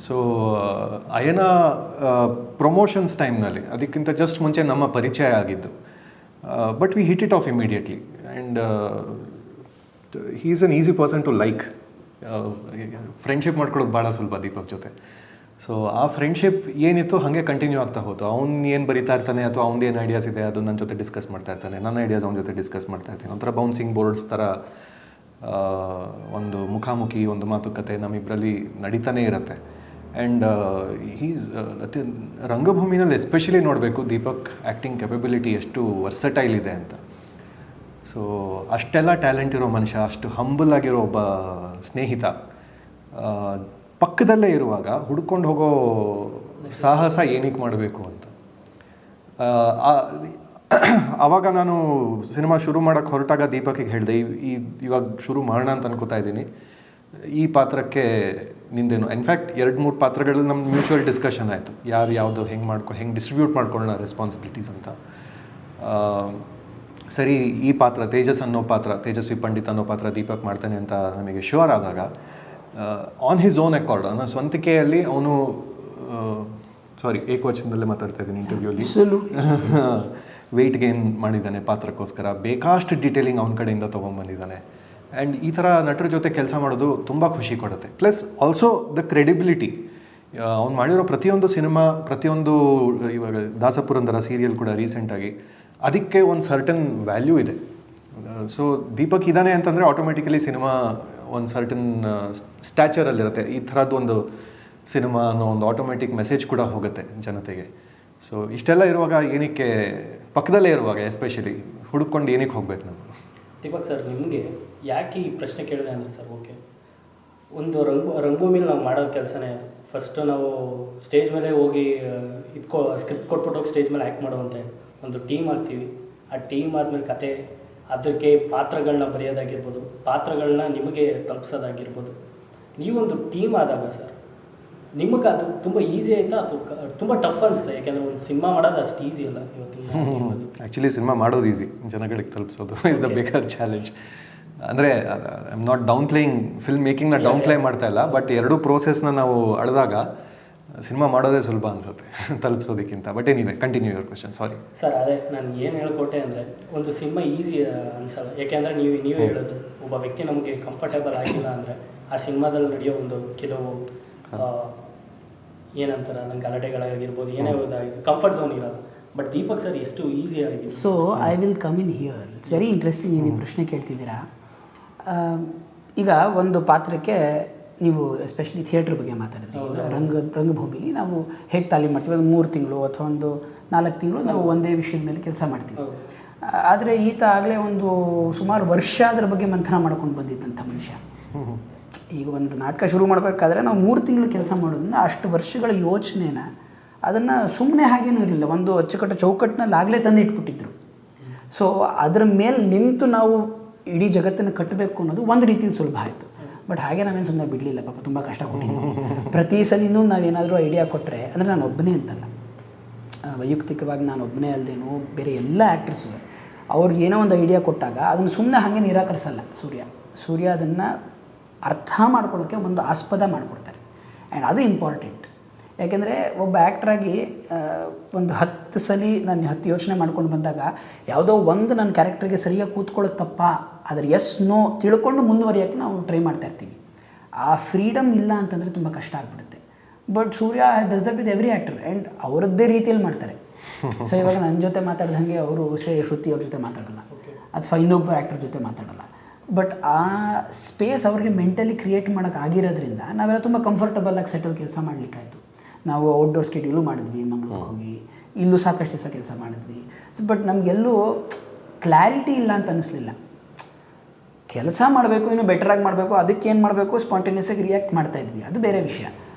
ಸೊ ಅಯನ ಪ್ರಮೋಷನ್ಸ್ ಟೈಮ್ನಲ್ಲಿ, ಅದಕ್ಕಿಂತ ಜಸ್ಟ್ ಮುಂಚೆ ನಮ್ಮ ಪರಿಚಯ ಆಗಿದ್ದು. But we hit it off immediately. And he is an easy person to like. Friendship ಮಾಡ್ಕೊಳ್ಳೋದು ಭಾಳ ಸುಲಭ ದೀಪಕ್ ಜೊತೆ. ಸೊ ಆ ಫ್ರೆಂಡ್ಶಿಪ್ ಏನಿತ್ತು ಹಾಗೆ ಕಂಟಿನ್ಯೂ ಆಗ್ತಾ ಹೋಯ್ತು. ಅವ್ನು ಏನು ಬರೀತಾ ಇರ್ತಾನೆ, ಅಥವಾ ಅವ್ನದ್ದು ಏನು ಐಡಿಯಾಸ್ ಇದೆ ಅದು ನನ್ನ ಜೊತೆ ಡಿಸ್ಕಸ್ ಮಾಡ್ತಾ ಇರ್ತಾನೆ, ನನ್ನ ಐಡಿಯಾಸ್ ಅವ್ನ ಜೊತೆ ಡಿಸ್ಕಸ್ ಮಾಡ್ತಾ ಇರ್ತೀನಿ. ಒಂಥರ ಬೌನ್ಸಿಂಗ್ ಬೋರ್ಡ್ಸ್ ಥರ ಒಂದು ಮುಖಾಮುಖಿ, ಒಂದು ಮಾತುಕತೆ ನಮ್ಮಿಬ್ಬರಲ್ಲಿ ನಡೀತಾನೇ ಇರುತ್ತೆ. ಆ್ಯಂಡ್ ಹೀಸ್ ರಂಗಭೂಮಿನಲ್ಲಿ ಎಸ್ಪೆಷಲಿ ನೋಡಬೇಕು ದೀಪಕ್ ಆ್ಯಕ್ಟಿಂಗ್ ಕೆಪಬಿಲಿಟಿ ಎಷ್ಟು ವರ್ಸಟೈಲ್ ಇದೆ ಅಂತ. ಸೊ ಅಷ್ಟೆಲ್ಲ ಟ್ಯಾಲೆಂಟ್ ಇರೋ ಮನುಷ್ಯ, ಅಷ್ಟು ಹಂಬಲ್ ಆಗಿರೋ ಒಬ್ಬ ಸ್ನೇಹಿತ ಪಕ್ಕದಲ್ಲೇ ಇರುವಾಗ ಹುಡ್ಕೊಂಡು ಹೋಗೋ ಸಾಹಸ ಏನಕ್ಕೆ ಮಾಡಬೇಕು ಅಂತ. ಆವಾಗ ನಾನು ಸಿನಿಮಾ ಶುರು ಮಾಡೋಕ್ಕೆ ಹೊರಟಾಗ ದೀಪಕಿಗೆ ಹೇಳಿದೆ, ಇವಾಗ ಶುರು ಮಾಡೋಣ ಅಂತ ಅನ್ಕೋತಾ ಇದ್ದೀನಿ, ಈ ಪಾತ್ರಕ್ಕೆ ನಿಂದೇನು. ಇನ್ಫ್ಯಾಕ್ಟ್ 2-3 ಪಾತ್ರಗಳಲ್ಲಿ ನಮ್ಮ ಮ್ಯೂಚುವಲ್ ಡಿಸ್ಕಷನ್ ಆಯಿತು, ಯಾರು ಯಾವುದು ಹೆಂಗೆ ಡಿಸ್ಟ್ರಿಬ್ಯೂಟ್ ಮಾಡ್ಕೊಳ್ಳೋಣ ರೆಸ್ಪಾನ್ಸಿಬಿಲಿಟೀಸ್ ಅಂತ. ಸರಿ, ಈ ಪಾತ್ರ ತೇಜಸ್ವಿ ಪಂಡಿತ್ ಅನ್ನೋ ಪಾತ್ರ ದೀಪಕ್ ಮಾಡ್ತಾನೆ ಅಂತ ನಮಗೆ ಶ್ಯೂರ್ ಆದಾಗ, ಆನ್ ಹಿಸ್ ಓನ್ ಅಕಾರ್ಡ್, ಅನ್ನೋ ಸ್ವಂತಿಕೆಯಲ್ಲಿ ಅವನು ಏಕವಚನದಲ್ಲೇ ಮಾತಾಡ್ತಾ ಇದ್ದೀನಿ ಇಂಟರ್ವ್ಯೂಲಿ, ವೆಯ್ಟ್ ಗೇನ್ ಮಾಡಿದ್ದಾನೆ ಪಾತ್ರಕ್ಕೋಸ್ಕರ. ಬೇಕಾಷ್ಟು ಡೀಟೇಲಿಂಗ್ ಅವನ ಕಡೆಯಿಂದ ತೊಗೊಂಡ್ಬಂದಿದ್ದಾನೆ. ಆ್ಯಂಡ್ ಈ ಥರ ನಟರ ಜೊತೆ ಕೆಲಸ ಮಾಡೋದು ತುಂಬ ಖುಷಿ ಕೊಡುತ್ತೆ. Plus also the credibility. ಅವ್ನು ಮಾಡಿರೋ ಪ್ರತಿಯೊಂದು ಸಿನಿಮಾ, ಪ್ರತಿಯೊಂದು, ಇವಾಗ ದಾಸಪುರಂದರ ಸೀರಿಯಲ್ ಕೂಡ ರೀಸೆಂಟಾಗಿ, ಅದಕ್ಕೆ ಒಂದು ಸರ್ಟನ್ ವ್ಯಾಲ್ಯೂ ಇದೆ. ಸೊ ದೀಪಕ್ ಇದ್ದಾನೆ ಅಂತಂದರೆ ಆಟೋಮೆಟಿಕಲಿ ಸಿನಿಮಾ ಒಂದು ಸರ್ಟನ್ ಸ್ಟ್ಯಾಚರಲ್ಲಿರುತ್ತೆ. ಈ ಥರದ್ದು ಒಂದು ಸಿನಿಮಾ ಅನ್ನೋ ಒಂದು ಆಟೋಮೆಟಿಕ್ ಮೆಸೇಜ್ ಕೂಡ ಹೋಗುತ್ತೆ ಜನತೆಗೆ. ಸೊ ಇಷ್ಟೆಲ್ಲ ಇರುವಾಗ ಏನಕ್ಕೆ, ಪಕ್ಕದಲ್ಲೇ ಇರುವಾಗ ಎಸ್ಪೆಷಲಿ ಹುಡುಕೊಂಡು ಏನಕ್ಕೆ ಹೋಗ್ಬೇಕು ನಾವು? ದೀಪಕ್ ಸರ್, ನಿಮಗೆ ಯಾಕೆ ಈ ಪ್ರಶ್ನೆ ಕೇಳಿದೆ ಅಂದರೆ ಸರ್, ಓಕೆ, ಒಂದು ರಂಗಭೂಮಿಲಿ ನಾವು ಮಾಡೋ ಕೆಲಸನೇ ಅದು. ಫಸ್ಟು ನಾವು ಸ್ಟೇಜ್ ಮೇಲೆ ಹೋಗಿ ಸ್ಕ್ರಿಪ್ಟ್ ಕೊಟ್ಬಿಟ್ಟು ಹೋಗಿ ಸ್ಟೇಜ್ ಮೇಲೆ ಆ್ಯಕ್ಟ್ ಮಾಡುವಂಥ ಒಂದು ಟೀಮ್ ಆಗ್ತೀವಿ. ಆ ಟೀಮ್ ಆದಮೇಲೆ ಕತೆ, ಅದಕ್ಕೆ ಪಾತ್ರಗಳನ್ನ ಬರೆಯೋದಾಗಿರ್ಬೋದು, ಪಾತ್ರಗಳನ್ನ ನಿಮಗೆ ತಲುಪಿಸೋದಾಗಿರ್ಬೋದು. ನೀವೊಂದು ಟೀಮ್ ಆದಾಗ ಸರ್, ನಿಮಗೆ ಅದು ತುಂಬ ಈಸಿ ಆಯಿತಾ ಅಥವಾ ತುಂಬ ಟಫ್ ಅನಿಸ್ತಾ? ಯಾಕೆಂದರೆ ಒಂದು ಸಿನಿಮಾ ಮಾಡೋದು ಅಷ್ಟು ಈಸಿ ಅಲ್ಲ ಇವತ್ತಿನ. ಆ್ಯಕ್ಚುಲಿ ಸಿನಿಮಾ ಮಾಡೋದು ಈಸಿ, ಜನಗಳಿಗೆ ತಲುಪಿಸೋದು ಇಸ್ ದ ಬಿಗರ್ ಚಾಲೆಂಜ್. ಅಂದರೆ I am not downplaying film ಮೇಕಿಂಗ್ನ ಡೌನ್ ಪ್ಲೇ ಮಾಡ್ತಾ ಇಲ್ಲ, ಬಟ್ ಎರಡೂ ಪ್ರೋಸೆಸ್ನ ನಾವು ಅಳೆದಾಗ ಸಿನಿಮಾ ಮಾಡೋದೇ ಸುಲಭ ಅನಿಸುತ್ತೆ ತಲುಪಿಸೋದಕ್ಕಿಂತ. ಬಟ್ ಏನಿವೆ, continue your question. Sorry sir, ಅದೇ ನಾನು ಏನು ಹೇಳ್ಕೊಟ್ಟೆ ಅಂದರೆ, ಒಂದು ಸಿನಿಮಾ ಈಸಿ ಅನಿಸಲ್ಲ. ಯಾಕೆಂದರೆ ನೀವೇ ಹೇಳೋದು, ಒಬ್ಬ ವ್ಯಕ್ತಿ ನಮಗೆ ಕಂಫರ್ಟೇಬಲ್ ಆಗಿಲ್ಲ ಅಂದರೆ ಆ ಸಿನಿಮಾದಲ್ಲಿ ನಡೆಯೋ ಒಂದು ಕೆಲವು ಏನಂತಾರೆ, ನನ್ನ ಗಲಾಟೆಗಳಾಗಿರ್ಬೋದು, ಏನೇ ಕಂಫರ್ಟ್ ಝೋನ್ ಇರೋದು, ಬಟ್ ದೀಪಕ್ ಸರ್ ಎಷ್ಟು ಈಸಿ ಆಗಿದೆ. So I will come in here. It's very interesting ನೀವು ಈ ಪ್ರಶ್ನೆ ಕೇಳ್ತಿದ್ದೀರಾ. ಈಗ ಒಂದು ಪಾತ್ರಕ್ಕೆ ನೀವು ಎಸ್ಪೆಷಲಿ ಥಿಯೇಟ್ರ್ ಬಗ್ಗೆ ಮಾತಾಡಿದ್ರಿ. ರಂಗಭೂಮಿಲಿ ನಾವು ಹೇಗೆ ತಾಲೀಮ್ ಮಾಡ್ತೀವಿ, ಒಂದು 3 ತಿಂಗಳು ಅಥವಾ ಒಂದು 4 ತಿಂಗಳು ನಾವು ಒಂದೇ ವಿಷಯದ ಮೇಲೆ ಕೆಲಸ ಮಾಡ್ತೀವಿ. ಆದರೆ ಈತ ಆಗಲೇ ಒಂದು ಸುಮಾರು ವರ್ಷ ಅದರ ಬಗ್ಗೆ ಮಂಥನ ಮಾಡ್ಕೊಂಡು ಬಂದಿದ್ದಂಥ ಮನುಷ್ಯ. ಈಗ ಒಂದು ನಾಟಕ ಶುರು ಮಾಡಬೇಕಾದ್ರೆ ನಾವು 3 ತಿಂಗಳು ಕೆಲಸ ಮಾಡೋದ್ರಿಂದ ಅಷ್ಟು ವರ್ಷಗಳ ಯೋಚನೆನ ಅದನ್ನು ಸುಮ್ಮನೆ ಹಾಗೇನೂ ಇರಲಿಲ್ಲ, ಒಂದು ಅಚ್ಚುಕಟ್ಟು ಚೌಕಟ್ಟಿನಲ್ಲಿ ಆಗಲೇ ತಂದು ಇಟ್ಬಿಟ್ಟಿದ್ರು. ಸೊ ಅದರ ಮೇಲೆ ನಿಂತು ನಾವು ಇಡೀ ಜಗತ್ತನ್ನು ಕಟ್ಟಬೇಕು ಅನ್ನೋದು ಒಂದು ರೀತಿಯಲ್ಲಿ ಸುಲಭ ಆಯಿತು. ಬಟ್ ಹಾಗೆ ನಾವೇನು ಸುಮ್ಮನೆ ಬಿಡಲಿಲ್ಲ, ಪಾಪ ತುಂಬ ಕಷ್ಟ ಕೊಟ್ಟಿದ್ದೀವಿ. ಪ್ರತಿ ಸಲಿನೂ ನಾವೇನಾದರೂ ಐಡಿಯಾ ಕೊಟ್ಟರೆ, ಅಂದರೆ ನಾನು ಒಬ್ಬನೇ ಅಂತಲ್ಲ, ವೈಯಕ್ತಿಕವಾಗಿ ನಾನು ಒಬ್ಬನೇ ಅಲ್ಲದೇನು ಬೇರೆ ಎಲ್ಲ ಆ್ಯಕ್ಟ್ರಸ್ಸು ಅವ್ರು ಏನೋ ಒಂದು ಐಡಿಯಾ ಕೊಟ್ಟಾಗ ಅದನ್ನು ಸುಮ್ಮನೆ ಹಾಗೆ ನಿರಾಕರಿಸಲ್ಲ ಸೂರ್ಯ ಅದನ್ನು ಅರ್ಥ ಮಾಡ್ಕೊಳ್ಳೋಕ್ಕೆ ಒಂದು ಆಸ್ಪದ ಮಾಡಿಕೊಡ್ತಾರೆ. ಆ್ಯಂಡ್ ಅದು ಇಂಪಾರ್ಟೆಂಟ್. ಯಾಕೆಂದರೆ ಒಬ್ಬ ಆ್ಯಕ್ಟ್ರಾಗಿ ಒಂದು 10 ಸಲ ನಾನು 10 ಯೋಚನೆ ಮಾಡ್ಕೊಂಡು ಬಂದಾಗ ಯಾವುದೋ ಒಂದು ನನ್ನ ಕ್ಯಾರೆಕ್ಟರ್ಗೆ ಸರಿಯಾಗಿ ಕೂತ್ಕೊಳ್ಳೋದು ತಪ್ಪ, ಅದರ ಎಸ್ ನೋ ತಿಳ್ಕೊಂಡು ಮುಂದುವರಿಯೋಕ್ಕೆ ನಾವು ಟ್ರೈ ಮಾಡ್ತಾ ಇರ್ತೀವಿ. ಆ ಫ್ರೀಡಮ್ ಇಲ್ಲ ಅಂತಂದರೆ ತುಂಬ ಕಷ್ಟ ಆಗಿಬಿಡುತ್ತೆ. But Surya does that with every actor and ಅವರದ್ದೇ ರೀತಿಯಲ್ಲಿ ಮಾಡ್ತಾರೆ. ಸೊ ಇವಾಗ ನನ್ನ ಜೊತೆ ಮಾತಾಡ್ದಂಗೆ ಅವರು ಶ್ರುತಿ ಅವ್ರ ಜೊತೆ ಮಾತಾಡೋಲ್ಲ, ಅಥವಾ ಇನ್ನೊಬ್ಬ ಆ್ಯಕ್ಟರ್ ಜೊತೆ ಮಾತಾಡೋಲ್ಲ. ಬಟ್ ಆ ಸ್ಪೇಸ್ ಅವ್ರಿಗೆ ಮೆಂಟಲಿ ಕ್ರಿಯೇಟ್ ಮಾಡೋಕ್ಕೆ ಆಗಿರೋದ್ರಿಂದ ನಾವೆಲ್ಲ ತುಂಬ ಕಂಫರ್ಟಬಲಾಗಿ ಸೆಟಲ್ ಕೆಲಸ ಮಾಡಲಿಕ್ಕಾಯಿತು. ನಾವು ಔಟ್ಡೋರ್ ಸ್ಕೆಡ್ಯೂಲು ಮಾಡಿದ್ವಿ, ಮಂಗಳೂರಿಗೆ ಹೋಗಿ ಇಲ್ಲೂ ಸಾಕಷ್ಟು ದಿವಸ ಕೆಲಸ ಮಾಡಿದ್ವಿ. ಸೊ ಬಟ್ ನಮಗೆಲ್ಲೂ ಕ್ಲಾರಿಟಿ ಇಲ್ಲ ಅಂತ ಅನ್ನಿಸ್ಲಿಲ್ಲ. ಕೆಲಸ ಮಾಡಬೇಕು, ಇನ್ನೂ ಬೆಟರಾಗಿ ಮಾಡಬೇಕು, ಅದಕ್ಕೇನು ಮಾಡಬೇಕು ಸ್ಪಾಂಟೇನಿಯಸ್ಸಾಗಿ ರಿಯಾಕ್ಟ್ ಮಾಡ್ತಾಯಿದ್ವಿ, ಅದು ಬೇರೆ ವಿಷಯ.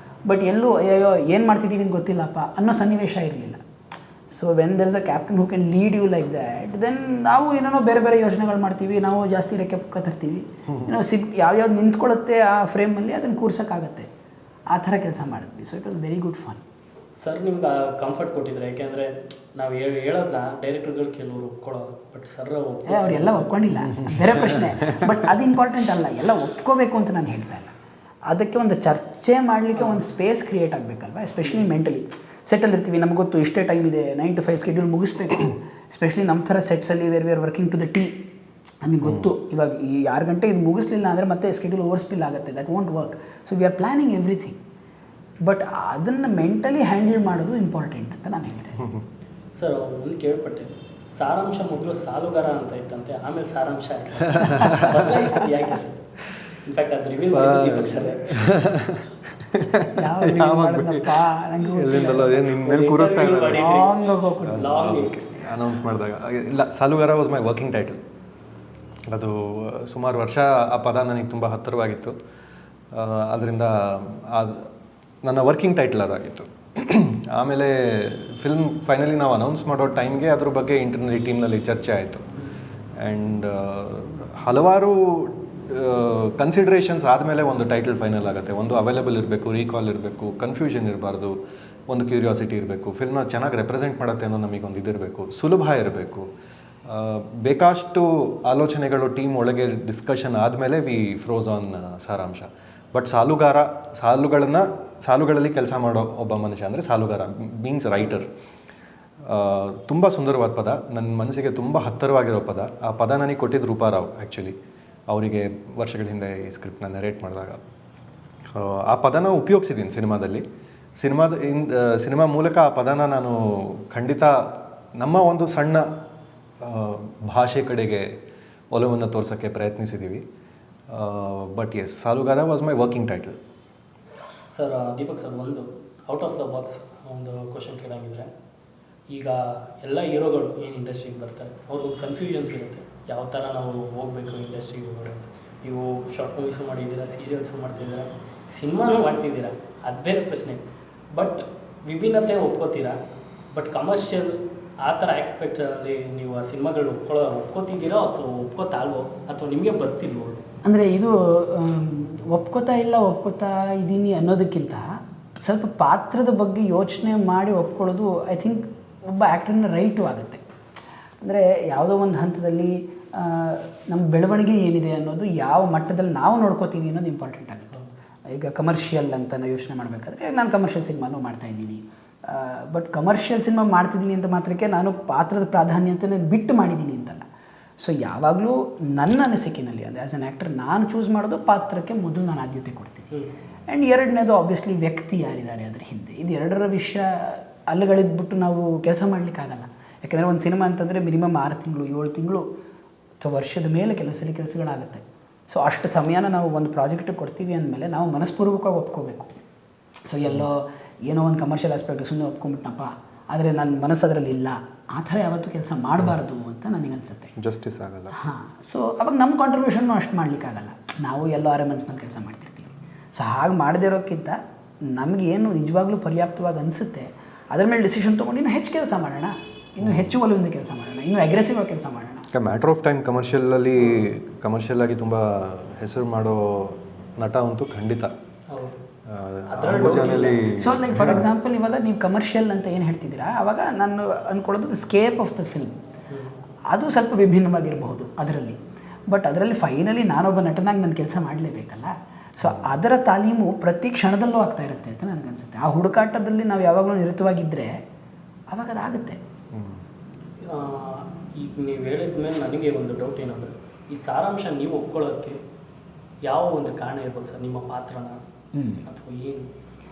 ಬಟ್ ಎಲ್ಲೂ ಅಯ್ಯೋ ಏನು ಮಾಡ್ತಿದ್ದೀವಿ ಅಂತ ಗೊತ್ತಿಲ್ಲಪ್ಪ ಅನ್ನೋ ಸನ್ನಿವೇಶ ಇರಲಿಲ್ಲ. So when there is a captain who can lead you like that, then ನಾವು ಏನೇನೋ ಬೇರೆ ಬೇರೆ ಯೋಜನೆಗಳು ಮಾಡ್ತೀವಿ, ನಾವು ಜಾಸ್ತಿ ರೆಕ್ಕೆ ಪಕ್ಕ ತರ್ತೀವಿ, ಏನೋ ಯಾವ್ಯಾವ್ದು ನಿಂತ್ಕೊಳ್ಳುತ್ತೆ ಆ ಫ್ರೇಮಲ್ಲಿ ಅದನ್ನು ಕೂರ್ಸೋಕ್ಕಾಗತ್ತೆ, ಆ ಥರ ಕೆಲಸ ಮಾಡಿದ್ವಿ. So it was very good fun. Sir ನಿಮ್ಗೆ ಕಂಫರ್ಟ್ ಕೊಟ್ಟಿದ್ರೆ, ಯಾಕೆಂದರೆ ನಾವು ಹೇಳೋದನ್ನ ಡೈರೆಕ್ಟರ್ಗಳು ಕೆಲವರು ಒಪ್ಕೊಳ್ಳೋದು, ಬಟ್ ಸರ್ ಅವರೆಲ್ಲ ಒಪ್ಕೊಂಡಿಲ್ಲ, ಬೇರೆ ಪ್ರಶ್ನೆ. ಬಟ್ ಅದು ಇಂಪಾರ್ಟೆಂಟ್ ಅಲ್ಲ, ಎಲ್ಲ ಒಪ್ಕೋಬೇಕು ಅಂತ ನಾನು ಹೇಳ್ತಾ ಇಲ್ಲ. ಅದಕ್ಕೆ ಒಂದು ಚರ್ಚೆ ಮಾಡಲಿಕ್ಕೆ ಒಂದು ಸ್ಪೇಸ್ ಕ್ರಿಯೇಟ್ ಆಗಬೇಕಲ್ವ, ಎಸ್ಪೆಷಲಿ ಮೆಂಟಲಿ. ಸೆಟ್ಟಲ್ಲಿ ಇರ್ತೀವಿ, ನಮ್ಗೆ ಗೊತ್ತು ಇಷ್ಟೇ ಟೈಮ್ ಇದೆ, 9 to 5 ಸ್ಕೆಡ್ಯೂಲ್ ಮುಗಿಸ್ಬೇಕು. ಎಸ್ಪೆಷಲಿ ನಮ್ಮ ಥರ ಸೆಟ್ಸಲ್ಲಿ we are working to the T. ನಮಗೆ ಗೊತ್ತು ಇವಾಗ ಈ 6 ಗಂಟೆ ಇದು ಮುಗಿಸ್ಲಿಲ್ಲ ಅಂದರೆ ಮತ್ತೆ ಸ್ಕೆಡ್ಯೂಲ್ ಓವರ್ಸ್ಪಿಲ್ ಆಗುತ್ತೆ, that want work. So we are planning everything. But ಅದನ್ನು ಮೆಂಟಲಿ ಹ್ಯಾಂಡಲ್ ಮಾಡೋದು ಇಂಪಾರ್ಟೆಂಟ್ ಅಂತ ನಾನು ಹೇಳ್ತೇನೆ. ಸರ್ ಒಂದು ಕೇಳ್ಪಟ್ಟೆ, ಸಾರಾಂಶ ಮೊದಲು ಸಾಲುಗಾರ ಅಂತ ಇತ್ತಂತೆ, ಆಮೇಲೆ ಸಾರಾಂಶ ಯಾಕೆ ಸರ್? ಇನ್ಫ್ಯಾಕ್ಟ್ ಅದು ರಿವೀಲ್ ಮಾಡಿದ್ದು ಸರ್. ಅನೌನ್ಸ್ ಮಾಡಿದಾಗ ಇಲ್ಲ, ಸಾಲುಗಾರ ವಾಸ್ ಮೈ ವರ್ಕಿಂಗ್ ಟೈಟಲ್. ಅದು ಸುಮಾರು ವರ್ಷ ಆ ಪದ ನನಗೆ ತುಂಬ ಹತ್ತಿರವಾಗಿತ್ತು. ಅದರಿಂದ ನನ್ನ ವರ್ಕಿಂಗ್ ಟೈಟಲ್ ಅದಾಗಿತ್ತು. ಆಮೇಲೆ ಫಿಲ್ಮ್ ಫೈನಲಿ ನಾವು ಅನೌನ್ಸ್ ಮಾಡೋ ಟೈಮ್ಗೆ ಅದ್ರ ಬಗ್ಗೆ ಇಂಟರ್ನಲ್ ಟೀಮ್ನಲ್ಲಿ ಚರ್ಚೆ ಆಯಿತು. ಆ್ಯಂಡ್ ಹಲವಾರು ಕನ್ಸಿಡ್ರೇಷನ್ಸ್ ಆದಮೇಲೆ ಒಂದು ಟೈಟಲ್ ಫೈನಲ್ ಆಗುತ್ತೆ. ಒಂದು ಅವೈಲೇಬಲ್ ಇರಬೇಕು, ರೀಕಾಲ್ ಇರಬೇಕು, ಕನ್ಫ್ಯೂಷನ್ ಇರಬಾರ್ದು, ಒಂದು ಕ್ಯೂರಿಯಾಸಿಟಿ ಇರಬೇಕು, ಫಿಲ್ಮ್ನ ಚೆನ್ನಾಗಿ ರೆಪ್ರೆಸೆಂಟ್ ಮಾಡುತ್ತೆ ಅನ್ನೋ ನಮಗೊಂದು ಇದಿರಬೇಕು, ಸುಲಭ ಇರಬೇಕು. ಬೇಕಷ್ಟು ಆಲೋಚನೆಗಳು ಟೀಮ್ ಒಳಗೆ ಡಿಸ್ಕಷನ್ ಆದಮೇಲೆ ವಿ ಫ್ರೋಸ್ ಆನ್ ಸಾರಾಂಶ. ಬಟ್ ಸಾಲುಗಳಲ್ಲಿ ಕೆಲಸ ಮಾಡೋ ಒಬ್ಬ ಮನುಷ್ಯ ಅಂದರೆ ಸಾಲುಗಾರ ಮೀನ್ಸ್ ರೈಟರ್. ತುಂಬ ಸುಂದರವಾದ ಪದ, ನನ್ನ ಮನಸ್ಸಿಗೆ ತುಂಬ ಹತ್ತಿರವಾಗಿರೋ ಪದ. ಆ ಪದ ನನಗೆ ಕೊಟ್ಟಿದ್ದು ರೂಪಾರಾವ್. ಆ್ಯಕ್ಚುಲಿ ಅವರಿಗೆ ವರ್ಷಗಳ ಹಿಂದೆ ಈ ಸ್ಕ್ರಿಪ್ಟ್ನ ನರೇಟ್ ಮಾಡಿದಾಗ ಆ ಪದನ ಉಪಯೋಗಿಸಿದ್ದೀನಿ ಸಿನಿಮಾದಲ್ಲಿ. ಸಿನಿಮಾ ಮೂಲಕ ಆ ಪದನ ನಾನು ಖಂಡಿತ ನಮ್ಮ ಒಂದು ಸಣ್ಣ ಭಾಷೆ ಕಡೆಗೆ ಒಲವನ್ನು ತೋರ್ಸೋಕ್ಕೆ ಪ್ರಯತ್ನಿಸಿದ್ದೀವಿ. But yes, Salugara was my working title. Sir Deepak sir, ಒಂದು ಔಟ್ ಆಫ್ ದ ಬಾಕ್ಸ್ ಒಂದು ಕ್ವಶನ್ ಕೇಳಾಗಿದ್ರೆ, ಈಗ ಎಲ್ಲ ಹೀರೋಗಳು ಏನು ಇಂಡಸ್ಟ್ರಿಗೆ ಬರ್ತಾರೆ ಅವ್ರಿಗೊಂದು ಕನ್ಫ್ಯೂಷನ್ಸ್ ಇರುತ್ತೆ, ಯಾವ ಥರ ನಾವು ಹೋಗಬೇಕು ಇಂಡಸ್ಟ್ರಿಗೆ ಹೋಗೋದು. ನೀವು ಶಾರ್ಟ್ ಮೂವೀಸು ಮಾಡಿದ್ದೀರಾ, ಸೀರಿಯಲ್ಸು ಮಾಡ್ತಿದ್ದೀರಾ, ಸಿನಿಮಾನೂ ಮಾಡ್ತಿದ್ದೀರಾ, ಅದು ಬೇರೆ ಪ್ರಶ್ನೆ. ಬಟ್ ವಿಭಿನ್ನತೆ ಒಪ್ಕೋತೀರಾ, ಬಟ್ ಕಮರ್ಷಿಯಲ್ ಆ ಥರ ಆಸ್ಪೆಕ್ಟಲ್ಲಿ ನೀವು ಆ ಸಿನಿಮಾಗಳು ಒಪ್ಕೋತಿದ್ದೀರಾ ಅಥವಾ ಒಪ್ಕೋತಾಲ್ವೋ, ಅಥವಾ ನಿಮಗೆ ಬರ್ತಿಲ್ವೋ? ಅಂದರೆ ಇದು ಒಪ್ಕೋತಾ ಇದ್ದೀನಿ ಅನ್ನೋದಕ್ಕಿಂತ ಸ್ವಲ್ಪ ಪಾತ್ರದ ಬಗ್ಗೆ ಯೋಚನೆ ಮಾಡಿ ಒಪ್ಕೊಳ್ಳೋದು ಐ ಥಿಂಕ್ ಒಬ್ಬ ಆ್ಯಕ್ಟರ್ನ ರೈಟು ಆಗುತ್ತೆ. ಅಂದರೆ ಯಾವುದೋ ಒಂದು ಹಂತದಲ್ಲಿ ನಮ್ಮ ಬೆಳವಣಿಗೆ ಏನಿದೆ ಅನ್ನೋದು ಯಾವ ಮಟ್ಟದಲ್ಲಿ ನಾವು ನೋಡ್ಕೋತೀವಿ ಅನ್ನೋದು ಇಂಪಾರ್ಟೆಂಟ್ ಆಗುತ್ತೆ. ಈಗ ಕಮರ್ಷಿಯಲ್ ಅಂತ ನಾವು ಯೋಚನೆ ಮಾಡಬೇಕಾದ್ರೆ ನಾನು ಕಮರ್ಷಿಯಲ್ ಸಿನಿಮಾನೂ ಮಾಡ್ತಾಯಿದ್ದೀನಿ. ಬಟ್ ಕಮರ್ಷಿಯಲ್ ಸಿನಿಮಾ ಮಾಡ್ತಿದ್ದೀನಿ ಅಂತ ಮಾತ್ರಕ್ಕೆ ನಾನು ಪಾತ್ರದ ಪ್ರಾಧಾನ್ಯತೆಯನ್ನು ಬಿಟ್ಟು ಮಾಡಿದ್ದೀನಿ ಅಂತಲ್ಲ. ಸೊ ಯಾವಾಗಲೂ ನನ್ನ ಅನಿಸಿಕೆಯಲ್ಲಿ ಅಂದರೆ ಆ್ಯಸ್ ಅನ್ ಆ್ಯಕ್ಟರ್ ನಾನು ಚೂಸ್ ಮಾಡೋದು ಪಾತ್ರಕ್ಕೆ ಮೊದಲು ನಾನು ಆದ್ಯತೆ ಕೊಡ್ತೀನಿ. ಆ್ಯಂಡ್ ಎರಡನೇದು ಆಬ್ವಿಯಸ್ಲಿ ವ್ಯಕ್ತಿ ಯಾರಿದ್ದಾರೆ ಅದ್ರ ಹಿಂದೆ. ಇದು ಎರಡರ ವಿಷಯ ಅಲ್ಲುಗಳಿದ್ಬಿಟ್ಟು ನಾವು ಕೆಲಸ ಮಾಡಲಿಕ್ಕಾಗಲ್ಲ. ಯಾಕೆಂದರೆ ಒಂದು ಸಿನಿಮಾ ಅಂತಂದರೆ ಮಿನಿಮಮ್ 6 ತಿಂಗಳು 7 ತಿಂಗಳು ಅಥವಾ ವರ್ಷದ ಮೇಲೆ ಕೆಲಸಗಳಾಗುತ್ತೆ. ಸೊ ಅಷ್ಟು ಸಮಯನ ನಾವು ಒಂದು ಪ್ರಾಜೆಕ್ಟಿಗೆ ಕೊಡ್ತೀವಿ ಅಂದಮೇಲೆ ನಾವು ಮನಸ್ಪೂರ್ವಕವಾಗಿ ಒಪ್ಕೋಬೇಕು. ಸೊ ಏನೋ ಒಂದು ಕಮರ್ಷಿಯಲ್ ಆಸ್ಪೆಕ್ಟ್ ಸುಮ್ಮನೆ ಒಪ್ಕೊಂಡ್ಬಿಟ್ನಪ್ಪ, ಆದರೆ ನನ್ನ ಮನಸ್ಸು ಅದರಲ್ಲಿ ಇಲ್ಲ, ಆ ಥರ ಯಾವತ್ತೂ ಕೆಲಸ ಮಾಡಬಾರ್ದು ಅಂತ ನನಗನ್ಸುತ್ತೆ. ಜಸ್ಟಿಸ್ ಆಗಲ್ಲ. ಹಾಂ, ಸೊ ಅವಾಗ ನಮ್ಮ ಕಾಂಟ್ರಿಬ್ಯೂಷನ್ನು ಅಷ್ಟು ಮಾಡಲಿಕ್ಕಾಗಲ್ಲ. ನಾವು ಎಲ್ಲೋ ಅರೆಮನ್ಸ್ನಲ್ಲಿ ಕೆಲಸ ಮಾಡ್ತಿರ್ತೀವಿ. ಸೊ ಹಾಗೆ ಮಾಡದೇ ಇರೋಕ್ಕಿಂತ ನಮಗೇನು ನಿಜವಾಗ್ಲೂ ಪರ್ಯಾಪ್ತವಾಗಿ ಅನಿಸುತ್ತೆ ಅದ್ರ ಮೇಲೆ ಡಿಸಿಷನ್ ತೊಗೊಂಡು ಇನ್ನೂ ಹೆಚ್ಚು ಕೆಲಸ ಮಾಡೋಣ, ಇನ್ನೂ ಹೆಚ್ಚು ಒಲವಿಂದ ಕೆಲಸ ಮಾಡೋಣ, ಇನ್ನೂ ಅಗ್ರೆಸಿವ್ ಆಗಿ ಕೆಲಸ ಮಾಡೋಣ. ಮ್ಯಾಟ್ರ್ ಆಫ್ ಟೈಮ್ ಕಮರ್ಷಿಯಲ್ ಆಗಿ ತುಂಬ ಹೆಸರು ಮಾಡೋ ನಟ ಅಂತೂ ಖಂಡಿತ. ಸೊ ಲೈಕ್ ಫಾರ್ ಎಕ್ಸಾಂಪಲ್ ಇವಾಗ ನೀವು ಕಮರ್ಷಿಯಲ್ ಅಂತ ಏನು ಹೇಳ್ತಿದ್ದೀರಾ, ಆವಾಗ ನಾನು ಅಂದ್ಕೊಳ್ಳೋದು ಸ್ಕೇಪ್ ಆಫ್ ದ ಫಿಲ್ಮ್ ಅದು ಸ್ವಲ್ಪ ವಿಭಿನ್ನವಾಗಿರಬಹುದು ಅದರಲ್ಲಿ. ಬಟ್ ಅದರಲ್ಲಿ ಫೈನಲಿ ನಾನೊಬ್ಬ ನಟನಾಗಿ ನನ್ನ ಕೆಲಸ ಮಾಡಲೇಬೇಕಲ್ಲ. ಸೊ ಅದರ ತಾಲೀಮು ಪ್ರತಿ ಕ್ಷಣದಲ್ಲೂ ಆಗ್ತಾ ಇರುತ್ತೆ ಅಂತ ನನಗನ್ಸುತ್ತೆ. ಆ ಹುಡುಕಾಟದಲ್ಲಿ ನಾವು ಯಾವಾಗಲೂ ನಿರತವಾಗಿದ್ದರೆ ಅವಾಗ ಅದಾಗುತ್ತೆ. ಈಗ ನೀವು ಹೇಳಿದ ಮೇಲೆ ನನಗೆ ಒಂದು ಡೌಟ್ ಏನಂದರೆ, ಈ ಸಾರಾಂಶ ನೀವು ಒಪ್ಕೊಳ್ಳೋಕ್ಕೆ ಯಾವ ಒಂದು ಕಾರಣ ಇರ್ಬೋದು ಸರ್? ನಿಮ್ಮ ಪಾತ್ರನ ಅಥವಾ ಏನು